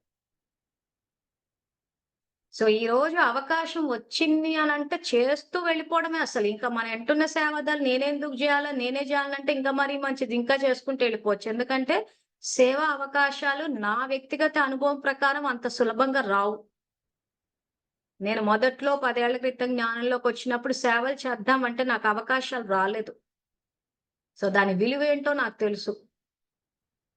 సో ఈరోజు అవకాశం వచ్చింది అనంటే చేస్తూ వెళ్ళిపోవడమే అసలు. ఇంకా మన ఎంటున్న సేవదాలు నేనెందుకు జేయాలా? నేనే జేయాలంటే ఇంకా మరీ మంచిది. ఇంకా చేసుకుంటూ వెళ్ళిపోవచ్చు. ఎందుకంటే సేవా అవకాశాలు నా వ్యక్తిగత అనుభవం ప్రకారం అంత సులభంగా రావు. నేను మొదట్లో 10 ఏళ్ల క్రితం జ్ఞానంలోకొచ్చినప్పుడు సేవలు చేద్దామంటే నాకు అవకాశాలు రాలేదు. సో దాని విలువేంటో నాకు తెలుసు.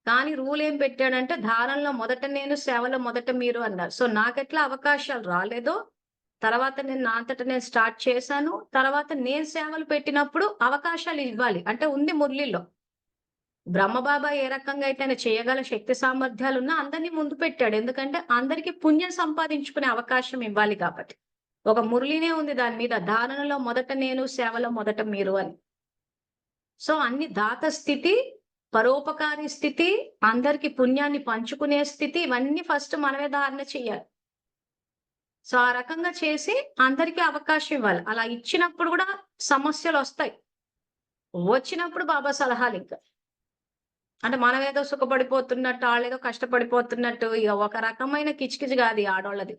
కానీ రూల్ ఏం పెట్టాడంటే ధారణలో మొదట నేను, సేవలో మొదట మీరు అన్నారు. సో నాకెట్లా అవకాశాలు రాలేదో, తర్వాత నేను నా అంతట నేను స్టార్ట్ చేశాను. తర్వాత నేను సేవలు పెట్టినప్పుడు అవకాశాలు ఇవ్వాలి. అంటే ఉంది మురళిలో. బ్రహ్మబాబా ఏ రకంగా అయితే ఆయన చేయగల శక్తి సామర్థ్యాలున్నా అందరిని ముందు పెట్టాడు. ఎందుకంటే అందరికి పుణ్యం సంపాదించుకునే అవకాశం ఇవ్వాలి కాబట్టి. ఒక మురళినే ఉంది దాని మీద. ధారణలో మొదట నేను, సేవలో మొదట మీరు అని. సో అన్ని దాత స్థితి, పరోపకారి స్థితి, అందరికి పుణ్యాన్ని పంచుకునే స్థితి ఇవన్నీ ఫస్ట్ మనమే ధారణ చేయాలి. సో ఆ రకంగా చేసి అందరికీ అవకాశం ఇవ్వాలి. అలా ఇచ్చినప్పుడు గూడా సమస్యలొస్తాయి. వచ్చినప్పుడు బాబా సలహాలింక. అంటే మనమేదో సుఖపడిపోతున్నట్టు, ఆళ్ళేదో కష్టపడిపోతున్నట్టు ఇగ ఒక రకమైన కిచకిచ గాదు ఈ ఆడోళ్ళది.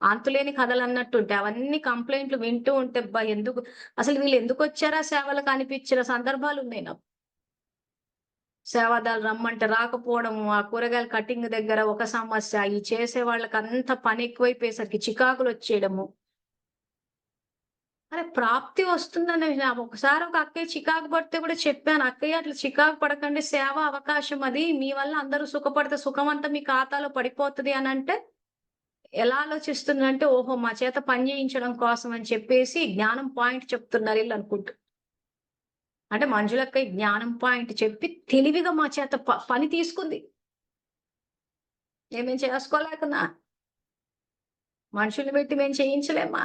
అంతులేని కథలన్నట్టుంటాయి. అవన్నీ కంప్లెయింట్లు వింటూ ఉంటే అబ్బా! ఎందుకు అసలు వీళ్ళెందుకొచ్చారా సేవలకు అనిపిచ్చిన సందర్భాలున్నాయి నాకు. సేవాదాలు రమ్మంటే రాకపోవడము, ఆ కూరగాయల కటింగ్ దగ్గర ఒక సమస్య, ఈ చేసే వాళ్ళకంత పనెక్కువైపోయేసరికి చికాకులొచ్చేయడము. అరే! ప్రాప్తి వస్తుందని ఒకసారి ఒక అక్కయ్య చికాకు పడితే కూడా చెప్పాను. "అక్కయ్య అట్లా చికాకు పడకండి. సేవ అవకాశం అది. మీ వల్ల అందరూ సుఖపడితే సుఖమంతా మీ ఖాతాలో పడిపోతది" అనంటే, ఎలా ఆలోచిస్తుందంటే, ఓహో! మా చేత పని చేయించడం కోసం అని చెప్పేసి జ్ఞానం పాయింట్ చెప్తున్నారు ఈళ్ళనుకుంటూ. అంటే మంజులక్కయ్య జ్ఞానం పాయింట్ చెప్పి తెలివిగా మా చేత పని తీసుకుంది. మేము చేసుకోలేకనా? మనుషుల్ని పెట్టి మేము చేయించలేమా?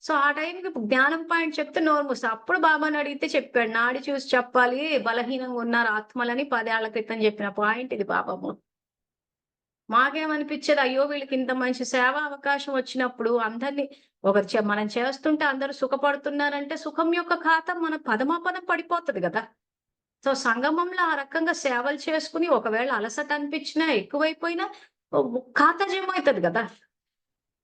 సో, ఆ టైంకి జ్ఞానం పాయింట్ చెప్తే నోరు మూస్తా. అప్పుడు బాబానడిగితే చెప్పాడు. నాడి చూసి చెప్పాలి. బలహీనంగా ఉన్నారు ఆత్మలని 10 ఏళ్ల క్రితం చెప్పిన పాయింట్ ఇది బాబాము. మాకేమనిపిచ్చేది, అయ్యో! వీళ్ళకి ఇంత మంచి సేవా అవకాశం వచ్చినప్పుడు అందరిని మనం చేస్తుంటే అందరూ సుఖపడుతున్నారంటే, సుఖం యొక్క ఖాతా మన పదమాపదం పడిపోతది గదా! సో, సంగమంలో ఆ రకంగా సేవలు చేసుకొని ఒకవేళ అలసట అనిపించినా, ఎక్కువైపోయినా ఖాతా జమ అయితది గదా!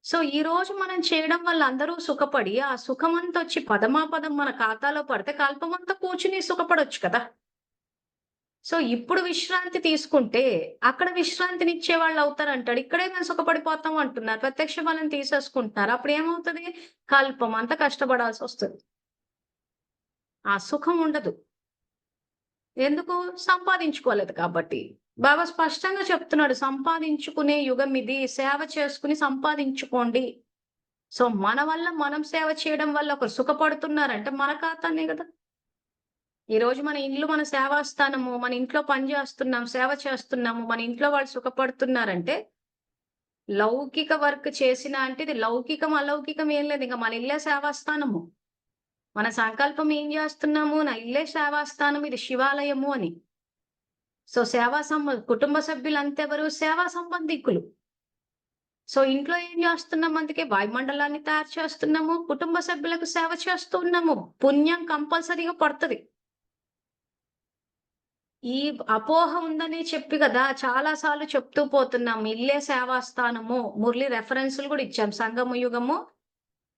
సో, ఈరోజు మనం చేయడం వల్ల అందరూ సుఖపడి, ఆ సుఖమంతొచ్చి పదమాపదం మన ఖాతాలో పడితే కల్పమంతా కూర్చొని సుఖపడొచ్చు కదా! సో ఇప్పుడు విశ్రాంతి తీసుకుంటే అక్కడ విశ్రాంతినిచ్చే వాళ్ళు అవుతారంటాడు. ఇక్కడే మేము సుఖపడిపోతాం అంటున్నారు. ప్రత్యక్ష ఫలం తీసేసుకుంటున్నారు. అప్పుడు ఏమవుతది? కల్పం అంతా కష్టపడాల్సొస్తది. ఆ సుఖం ఉండదు. ఎందుకు? సంపాదించుకోలేదు కాబట్టి. బాబా స్పష్టంగా చెప్తున్నాడు. సంపాదించుకునే యుగం ఇది. సేవ చేసుకొని సంపాదించుకోండి. సో, మన వల్ల మనం సేవ చేయడం వల్ల ఒకరు సుఖపడుతున్నారంటే మన ఖాతానే గదా! ఈరోజు మన ఇల్లు మన సేవా స్థానము. మన ఇంట్లో పని జేస్తున్నాం, సేవ చేస్తున్నాము. మన ఇంట్లో వాళ్ళు సుఖపడుతున్నారంటే, లౌకిక వర్క్ చేసినా అంటే ఇది లౌకికం, అలౌకికం ఏం లేదు. ఇంక మన ఇల్లే సేవా స్థానము. మన సంకల్పం ఏం జేస్తున్నాము? నా ఇల్లే సేవా స్థానం, ఇది శివాలయము అని. సో, కుటుంబ సభ్యులంతెవరు? సేవా సంబంధికులు. సో, ఇంట్లో ఏం జేస్తున్నాం అందుకే వాయుమండలాన్ని తయారు చేస్తున్నాము. కుటుంబ సభ్యులకు సేవ చేస్తూ ఉన్నాము. పుణ్యం కంపల్సరీగా పడతది. ఈ అపోహ ఉందనే చెప్పి గదా! చాలా సార్లు చెప్తూ పోతున్నాం. ఇల్లే సేవాస్థానము. మురళి రెఫరెన్స్‌లు గూడా ఇచ్చాం. సంగమ యుగము,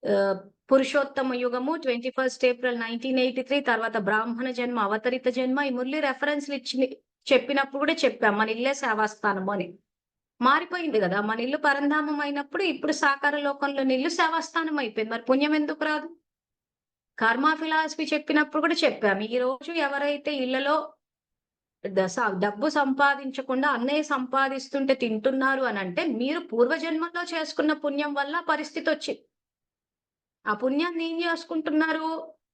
ఆహ్, పురుషోత్తమ యుగము, 21 ఏప్రిల్ 1983 తర్వాత బ్రాహ్మణ జన్మ, అవతరిత జన్మ ఈ మురళి రెఫరెన్స్‌లు చెప్పినప్పుడు గూడా చెప్పాం. మన ఇల్లే సేవాస్థానము అని. మారిపోయింది గదా! మన ఇల్లు పరంధామం అయినప్పుడు ఇప్పుడు సాకార లోకంలోని ఇల్లు సేవాస్థానం అయిపోయింది. మరి పుణ్యం ఎందుకు రాదు? కర్మ ఫిలాసఫీ చెప్పినప్పుడు గూడా చెప్పాము. ఈరోజు ఎవరైతే ఇళ్ళలో డబ్బు సంపాదించకుండా అన్నయ్య సంపాదిస్తుంటే తింటున్నారు అనంటే, మీరు పూర్వజన్మలో చేసుకున్న పుణ్యం వల్ల పరిస్థితొచ్చింది. ఆ పుణ్యాన్ని ఏం జేసుకుంటున్నారు?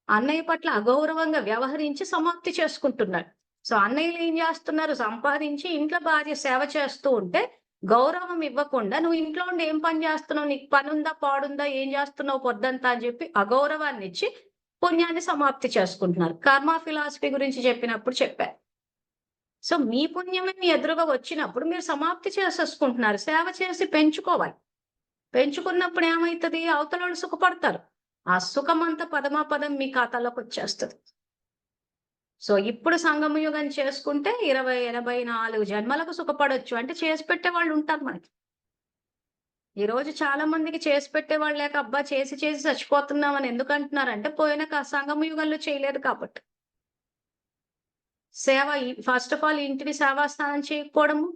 అన్నయ్య పట్ల అగౌరవంగా వ్యవహరించి సమాప్తి చేసుకుంటున్నారు. సో, అన్నయ్యలు ఏం జేస్తున్నారు? సంపాదించి ఇంట్లో భార్య సేవ చేస్తూ ఉంటే, గౌరవం ఇవ్వకుండా "నువ్వు ఇంట్లో ఉండి ఏం పని జేస్తున్నావు? నీకు పనుందా? పాడుందా? ఏం జేస్తున్నావు పొద్దంతా?" అని జెప్పి అగౌరవాన్నిచ్చి పుణ్యాన్ని సమాప్తి చేసుకుంటున్నారు. కర్మ ఫిలాసఫీ గురించి చెప్పినప్పుడు చెప్పా. సో, మీ పుణ్యమే మీ ఎదురుగా వచ్చినప్పుడు మీరు సమాప్తి చేసేసుకుంటున్నారు. సేవ చేసి పెంచుకోవాలి. పెంచుకున్నప్పుడు ఏమైతది? అవతలోళ్ళు సుఖపడతారు. ఆ సుఖమంతా పదమాపదం మీ ఖాతాలోకొచ్చేస్తది. సో, ఇప్పుడు సంగమ యుగం చేసుకుంటే 20, 84 జన్మలకు సుఖపడొచ్చు. అంటే చేసి పెట్టేవాళ్ళుంటారు మనకి. ఈరోజు చాలా మందికి చేసి పెట్టేవాళ్ళు లేక అబ్బా! చేసి చేసి చచ్చిపోతున్నామని ఎందుకంటున్నారంటే పోయిన సంగమ యుగంలో చేయలేదు కాబట్టి. ఫస్ట్ ఆఫ్ ఆల్ ఇంటిని సేవాస్థానం చేయకపోవడము,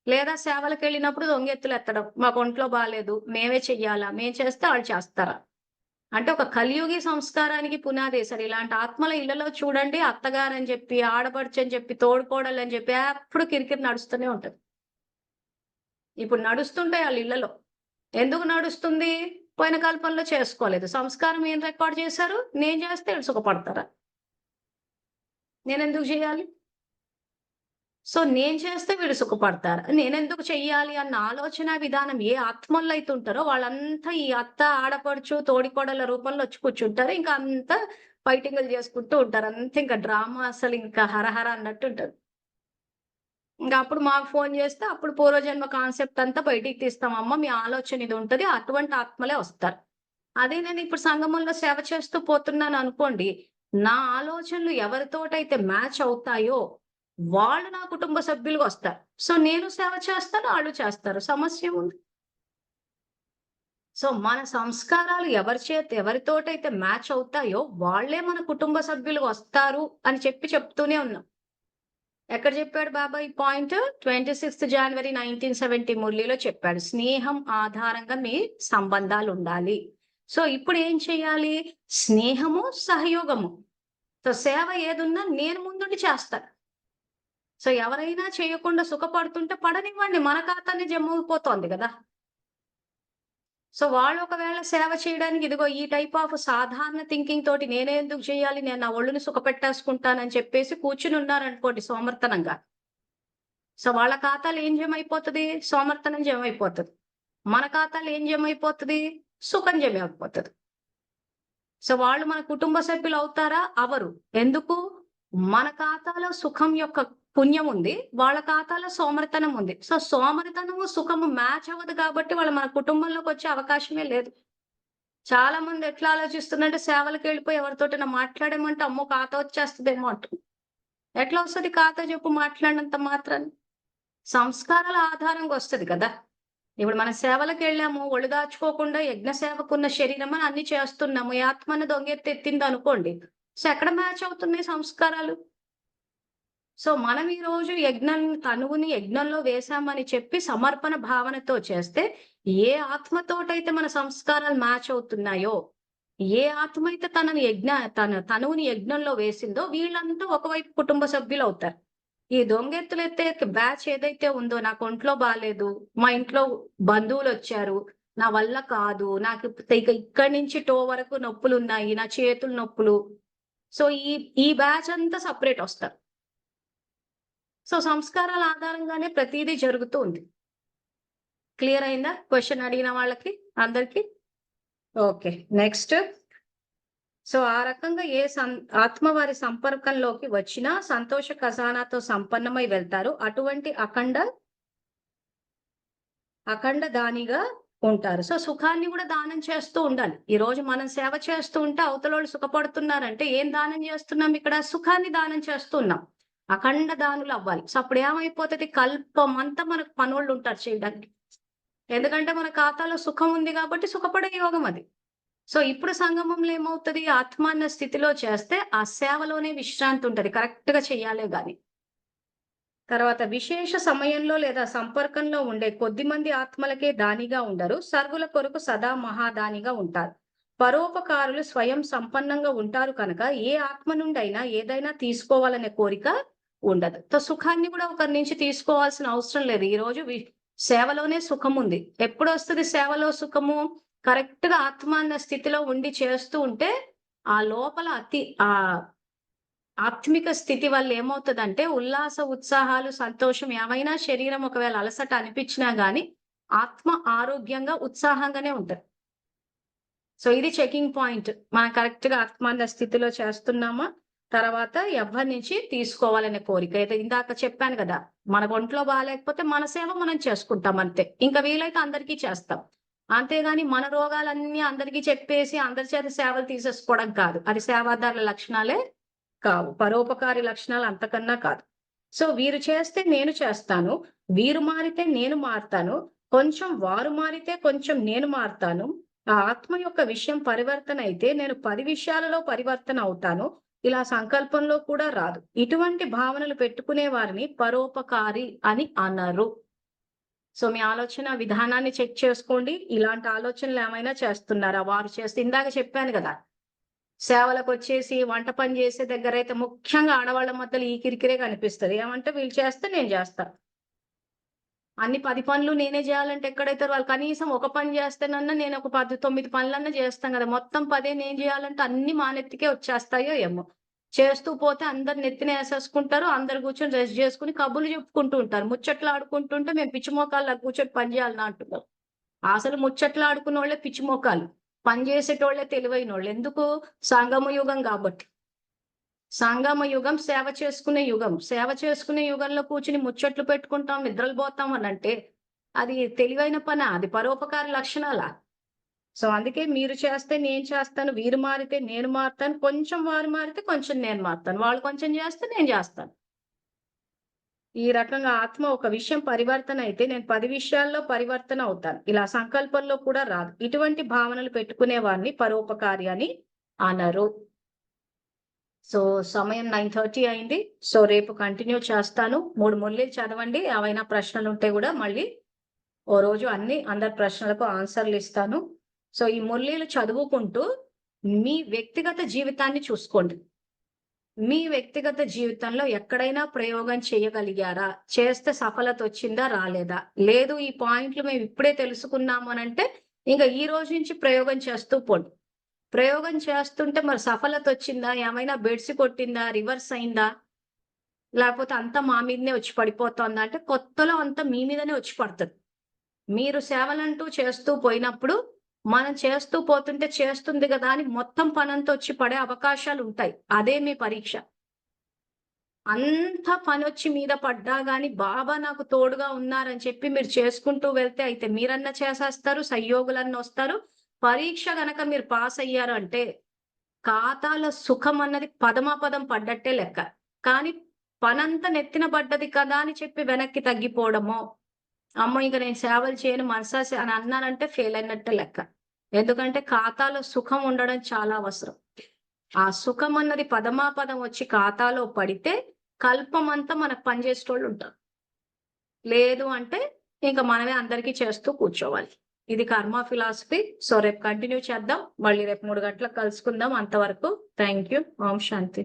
లేదా సేవలకెళ్ళినప్పుడు దొంగెత్తులెత్తడం. మాకు ఒంట్లో బాలేదు. మేమే చెయ్యాలా? మేము చేస్తే ఆళ్ళు చేస్తారా? అంటే ఒక కలియుగి సంస్కారానికి పునాదేశారు. ఇలాంటి ఆత్మల ఇళ్ళలో చూడండి అత్తగారని చెప్పి, ఆడపడుచని చెప్పి, తోడికోడలని చెప్పి ఎప్పుడు కిరికిరి నడుస్తూనే ఉంటది. ఇప్పుడు నడుస్తుంటాయి ఆళ్ళ ఇళ్ళలో. ఎందుకు నడుస్తుంది? పోయిన కల్పంలో చేసుకోలేదు. సంస్కారం ఏం రికార్డ్ చేశారు? నేను చేస్తే ఈళ్ళు సుఖపడతారా? నేనెందుకు జేయాలి? సో, నేను చేస్తే వీళ్ళు సుఖపడతారు. నేనెందుకు చెయ్యాలి అన్న ఆలోచన విధానం ఏ ఆత్మల్లో అయితే ఉంటారో వాళ్ళంతా ఈ అత్త, ఆడపడుచు, తోడికోడళ్ళ రూపంలో వచ్చి కూర్చుంటారు. ఇంకా అంతా ఫైటింగులు చేసుకుంటూ ఉంటారు. అంతే ఇంకా డ్రామా అసలింకా హరహర అన్నట్టుంటది. ఇంక అప్పుడు మాకు ఫోను చేస్తే అప్పుడు పూర్వజన్మ కాన్సెప్ట్ అంతా బయటికి తీస్తామమ్మ. మీ ఆలోచన ఇది ఉంటది. అటువంటి ఆత్మలే వస్తారు. అదే నేనిప్పుడు సంగమంలో సేవ చేస్తూ పోతున్నాననుకోండి, నా ఆలోచనలు ఎవరితోటైతే మ్యాచ్ అవుతాయో, వాళ్ళు నా కుటుంబ సభ్యులుగా వస్తారు. సో, నేను సేవ చేస్తాను, ఆళ్ళు చేస్తారు. సమస్యేముంది? సో, మన సంస్కారాలు ఎవరితోటైతే మ్యాచ్ అవుతాయో, వాళ్ళే మన కుటుంబ సభ్యులుగా వస్తారు అని చెప్తూనే ఉన్నాం. ఎక్కడ చెప్పాడు బాబా ఈ పాయింట్? 26 జనవరి 1970 మురళిలో చెప్పాడు. స్నేహం ఆధారంగా మీ సంబంధాలుండాలి. సో, ఇప్పుడు ఏం చేయాలి? స్నేహము, సహయోగము. సో, సేవ ఏదున్నా నేను ముందుండి చేస్తాను. సో, ఎవరైనా చేయకుండా సుఖపడుతుంటే పడనివ్వండి. మన ఖాతానే జమైపోతోంది గదా! సో, వాళ్ళు ఒకవేళ సేవ చేయడానికి ఇదిగో ఈ టైప్ ఆఫ్ సాధారణ థింకింగ్ తోటి నేనే ఎందుకు చేయాలి? నేను నా ఒళ్ళుని సుఖపెట్టేసుకుంటానని చెప్పేసి కూర్చొనున్నారనుకోండి సోమర్తనంగా. సో, వాళ్ళ ఖాతాలో ఏం జమైపోతది? సోమర్తనం జమైపోతది. మన ఖాతాలో ఏం జమైపోతది? సుఖం జమైపోతది. సో, వాళ్ళు మన కుటుంబ సభ్యులవుతారా? అవ్వరు. ఎందుకు? మన ఖాతాలో సుఖం యొక్క పుణ్యం ఉంది. వాళ్ళ ఖాతాలో సోమరితనం ఉంది. సో, సోమరితనము, సుఖము మ్యాచ్ అవ్వదు కాబట్టి వాళ్ళు మన కుటుంబంలోకొచ్చే అవకాశమే లేదు. చాలా మంది ఎట్లా ఆలోచిస్తున్నారంటే సేవలకెళ్ళిపోయి ఎవరితోటైనా మాట్లాడామంటే అమ్మో! ఖాతా వచ్చేస్తదేమో అంటారు. ఎట్లా వస్తది ఖాతా చెప్పు మాట్లాడినంత మాత్రాన? సంస్కారాల ఆధారంగా వస్తది కదా! ఇప్పుడు మన సేవలకెళ్ళాము. ఒళ్ళు దాచుకోకుండా యజ్ఞ సేవకున్న శరీరం అని అన్ని చేస్తున్నాము. ఈ ఆత్మను దొంగెత్తి ఎత్తిందనుకోండి. సో, ఎక్కడ మ్యాచ్ అవుతున్నాయి సంస్కారాలు? సో మనం ఈ రోజు తనువుని యజ్ఞంలో వేశామని చెప్పి సమర్పణ భావనతో చేస్తే, ఏ ఆత్మతోటైతే మన సంస్కారాలు మ్యాచ్ అవుతున్నాయో, ఏ ఆత్మ అయితే తనువుని యజ్ఞంలో వేసిందో వీళ్ళంతా ఒకవైపు కుటుంబ సభ్యులవుతారు. ఈ దొంగెత్తులెత్తే బ్యాచ్ ఏదైతే ఉందో, నాకు ఒంట్లో బాలేదు, మా ఇంట్లో బంధువులొచ్చారు, నా వల్ల కాదు, నాకు ఇక ఇక్కడి నుంచి టో వరకు నొప్పులున్నాయి, నా చేతులు నొప్పులు. సో, ఈ బ్యాచ్ అంతా సెపరేట్ ఒస్తారు. సో, సంస్కారాల ఆధారంగానే ప్రతీదీ జరుగుతూ ఉంది. క్లియర్ అయిందా? క్వెషన్ అడిగిన వాళ్ళకి అందరికి? ఓకే. నెక్స్ట్. సో, ఆ రకంగా ఆత్మ వారి సంపర్కంలోకి వచ్చినా సంతోష ఖజానాతో సంపన్నమై వెళ్తారు. అటువంటి అఖండ దానిగా ఉంటారు. సో, సుఖాన్ని కూడా దానం చేస్తూ ఉండాలి. ఈరోజు మనం సేవ చేస్తూ ఉంటే అవతలోళ్ళు సుఖపడుతున్నారంటే ఏం దానం చేస్తున్నాం ఇక్కడ? సుఖాన్ని దానం చేస్తూ ఉన్నాం. అఖండ దానులు అవ్వాలి. సో, అప్పుడు ఏమైపోతది? కల్పమంతా మనకు పనోళ్ళుంటారు చేయడానికి. ఎందుకంటే మన ఖాతాలో సుఖం ఉంది కాబట్టి సుఖపడే యోగం అది. సో, ఇప్పుడు సంగమంలో ఏమవుతది? ఆత్మ అన్న స్థితిలో చేస్తే ఆ సేవలోనే విశ్రాంతి ఉంటది. కరెక్ట్‌గా చెయ్యాలే గాని. తర్వాత విశేష సమయంలో లేదా సంపర్కంలో ఉండే కొద్దిమంది ఆత్మలకే దానిగా ఉండరు. సర్వుల కొరకు సదా మహాదానిగా ఉంటారు. పరోపకారులు స్వయం సంపన్నంగా ఉంటారు కనుక ఏ ఆత్మ నుండైనా ఏదైనా తీసుకోవాలనే కోరిక ఉండదు. సుఖాన్ని కూడా ఒకరి నుంచి తీసుకోవాల్సిన అవసరం లేదు. ఈరోజు సేవలోనే సుఖం ఉంది. ఎప్పుడొస్తది సేవలో సుఖము? కరెక్ట్‌గా ఆత్మ అన్న స్థితిలో ఉండి చేస్తూ ఉంటే ఆ లోపల ఆత్మిక స్థితి వల్ల ఏమవుతదంటే ఉల్లాస, ఉత్సాహాలు, సంతోషం ఏమైనా శరీరం ఒకవేళ అలసట అనిపించినా గాని ఆత్మ ఆరోగ్యంగా, ఉత్సాహంగానే ఉంటది. సో, ఇది చెకింగ్ పాయింట్. మనం కరెక్ట్‌గా ఆత్మాన్న స్థితిలో చేస్తున్నామా? తర్వాత ఎవ్వరి నుంచి తీసుకోవాలనే కోరిక. అయితే ఇందాక చెప్పాను గదా! మన ఒంట్లో బాలేకపోతే మన సేవ మనం చేసుకుంటాం అంతే. ఇంకా వీలైతే అందరికీ చేస్తాం. అంతేగాని మన రోగాలన్నీ అందరికీ చెప్పేసి అందరి చేత సేవలు తీసేసుకోవడం కాదు. అది సేవాదారుల లక్షణాలే కావు. పరోపకారి లక్షణాలు అంతకన్నా కాదు. సో, వీరు చేస్తే నేను చేస్తాను. వీరు మారితే నేను మారతాను. కొంచెం వారు మారితే కొంచెం నేను మారతాను. ఆ ఆత్మ యొక్క విషయం పరివర్తన అయితే నేను 10 విషయాలలో పరివర్తన అవుతాను. ఇలా సంకల్పంలో కూడా రాదు. ఇటువంటి భావనలు పెట్టుకునే వారిని పరోపకారి అని అనరు. సో, మీ ఆలోచన విధానాన్ని చెక్ చేసుకోండి. ఇలాంటి ఆలోచనలు ఏమైనా చేస్తున్నారా? వారు చేస్తే ఇందాక చెప్పాను గదా! సేవలకొచ్చేసి వంట పని చేసే దగ్గరైతే ముఖ్యంగా ఆడవాళ్ళ మధ్యలో ఈ కిరికిరే కనిపిస్తది. ఏమంటే వీళ్ళు చేస్తే నేను జేస్తా. అన్ని 10 పనులు నేనే జేయాలంటే ఎక్కడైతారు వాళ్ళు? కనీసం ఒక పని జేస్తేనన్నా నేను ఒక 10, 9 పనులన్నా జేస్తాం గదా! మొత్తం 10 నేను జేయాలంటే అన్నీ మా నెత్తికే వచ్చేస్తాయో ఏమో! చేస్తూ పోతే అందరు నెత్తిన ఏసేసుకుంటారు. అందరు కూర్చొని రెస్ట్ జేసుకొని కబుర్లు చెప్పుకుంటూ ఉంటారు. ముచ్చట్లాడుకుంటుంటే మేము పిచ్చి మోకాల్లా కూర్చొని పని జేయాలనా అంటున్నారు. అసలు ముచ్చట్లాడుకున్నోళ్ళే పిచ్చి మోకాలు. పని జేసేటోళ్ళే తెలివైనోళ్ళు. ఎందుకు? సంగమ యుగం గాబట్టి. సంగమ యుగం సేవ చేసుకునే యుగం. సేవ చేసుకునే యుగంలో కూర్చొని ముచ్చట్లు పెట్టుకుంటాం, నిద్రలు పోతాం అనంటే, అది తెలివైన పనా? అది పరోపకార లక్షణాలా? సో, అందుకే మీరు చేస్తే నేను చేస్తాను. వీరు మారితే నేను మారతాను. కొంచెం వారు మారితే కొంచెం నేను మారతాను. వాళ్ళు కొంచెం జేస్తే నేను జేస్తాను. ఈ రకంగా ఆత్మ ఒక విషయం పరివర్తన అయితే నేను 10 విషయాల్లో పరివర్తన అవుతాను. ఇలా సంకల్పంలో కూడా రాదు. ఇటువంటి భావనలు పెట్టుకునే వారిని పరోపకారి అని అనరు. సో, సమయం 9:30 అయింది. సో, రేపు కంటిన్యూ చేస్తాను. 3 ముల్లీలు చదవండి. ఏవైనా ప్రశ్నలుంటే గూడా మళ్ళీ ఓ రోజు అందరి ప్రశ్నలకు ఆన్సర్‌లు ఇస్తాను. సో, ఈ ముల్లీలు చదువుకుంటూ మీ వ్యక్తిగత జీవితాన్ని చూసుకోండి. మీ వ్యక్తిగత జీవితంలో ఎక్కడైనా ప్రయోగం చేయగలిగారా? చేస్తే సఫలత వచ్చిందా? రాలేదా? లేదు ఈ పాయింట్లు మేము ఇప్పుడే తెలుసుకున్నాము అనంటే, ఇంక ఈ రోజు నుంచి ప్రయోగం చేస్తూ పోండి. ప్రయోగం చేస్తుంటే మరి సఫలత వచ్చిందా? ఏమైనా బెడిసి కొట్టిందా? రివర్స్ అయిందా? లేపోతే అంతా మా మీదనే వచ్చి పడిపోతోందా? అంటే కొత్తలో అంతా మీ మీదనే వచ్చి పడతది. మీరు సేవలంటూ చేస్తూ పోయినప్పుడు, మనం చేస్తూ పోతుంటే చేస్తుంది గదా! అని మొత్తం పనంతా వచ్చి పడే అవకాశాలుంటాయి. అదే మీ పరీక్ష. అంత పనొచ్చి మీద పడ్డా గాని, బాబా నాకు తోడుగా ఉన్నారని చెప్పి మీరు చేసుకుంటూ వెళ్తే అయితే మీరన్నా చేసేస్తారు, సహయోగులన్నొస్తారు. పరీక్ష గనక మీరు పాస్ అయ్యారు అంటే, ఖాతాలో సుఖమన్నది పదమాపదం పడ్డట్టే లెక్క. కానీ పనంతా నెత్తిన పడ్డది కదా అని చెప్పి వెనక్కి తగ్గిపోవడమో, అమ్మో! ఇంక నేను సేవలు చేయను అని అన్నానంటే ఫెయిల్ అయినట్టే లెక్క. ఎందుకంటే ఖాతాలో సుఖం ఉండడం చాలా అవసరం. ఆ సుఖమన్నది పదమాపదం వచ్చి ఖాతాలో పడితే, కల్పం అంతా మనకు పనిచేసేటోళ్ళు ఉంటారు. లేదు అంటే ఇంకా మనమే అందరికీ చేస్తూ కూర్చోవాలి. ఇది కర్మ ఫిలాసఫీ. సో రేపు కంటిన్యూ చేద్దాం. మళ్ళీ రేపు 3 గంటలకు కలుసుకుందాం. అంతవరకు థ్యాంక్ యూ. Om Shanti.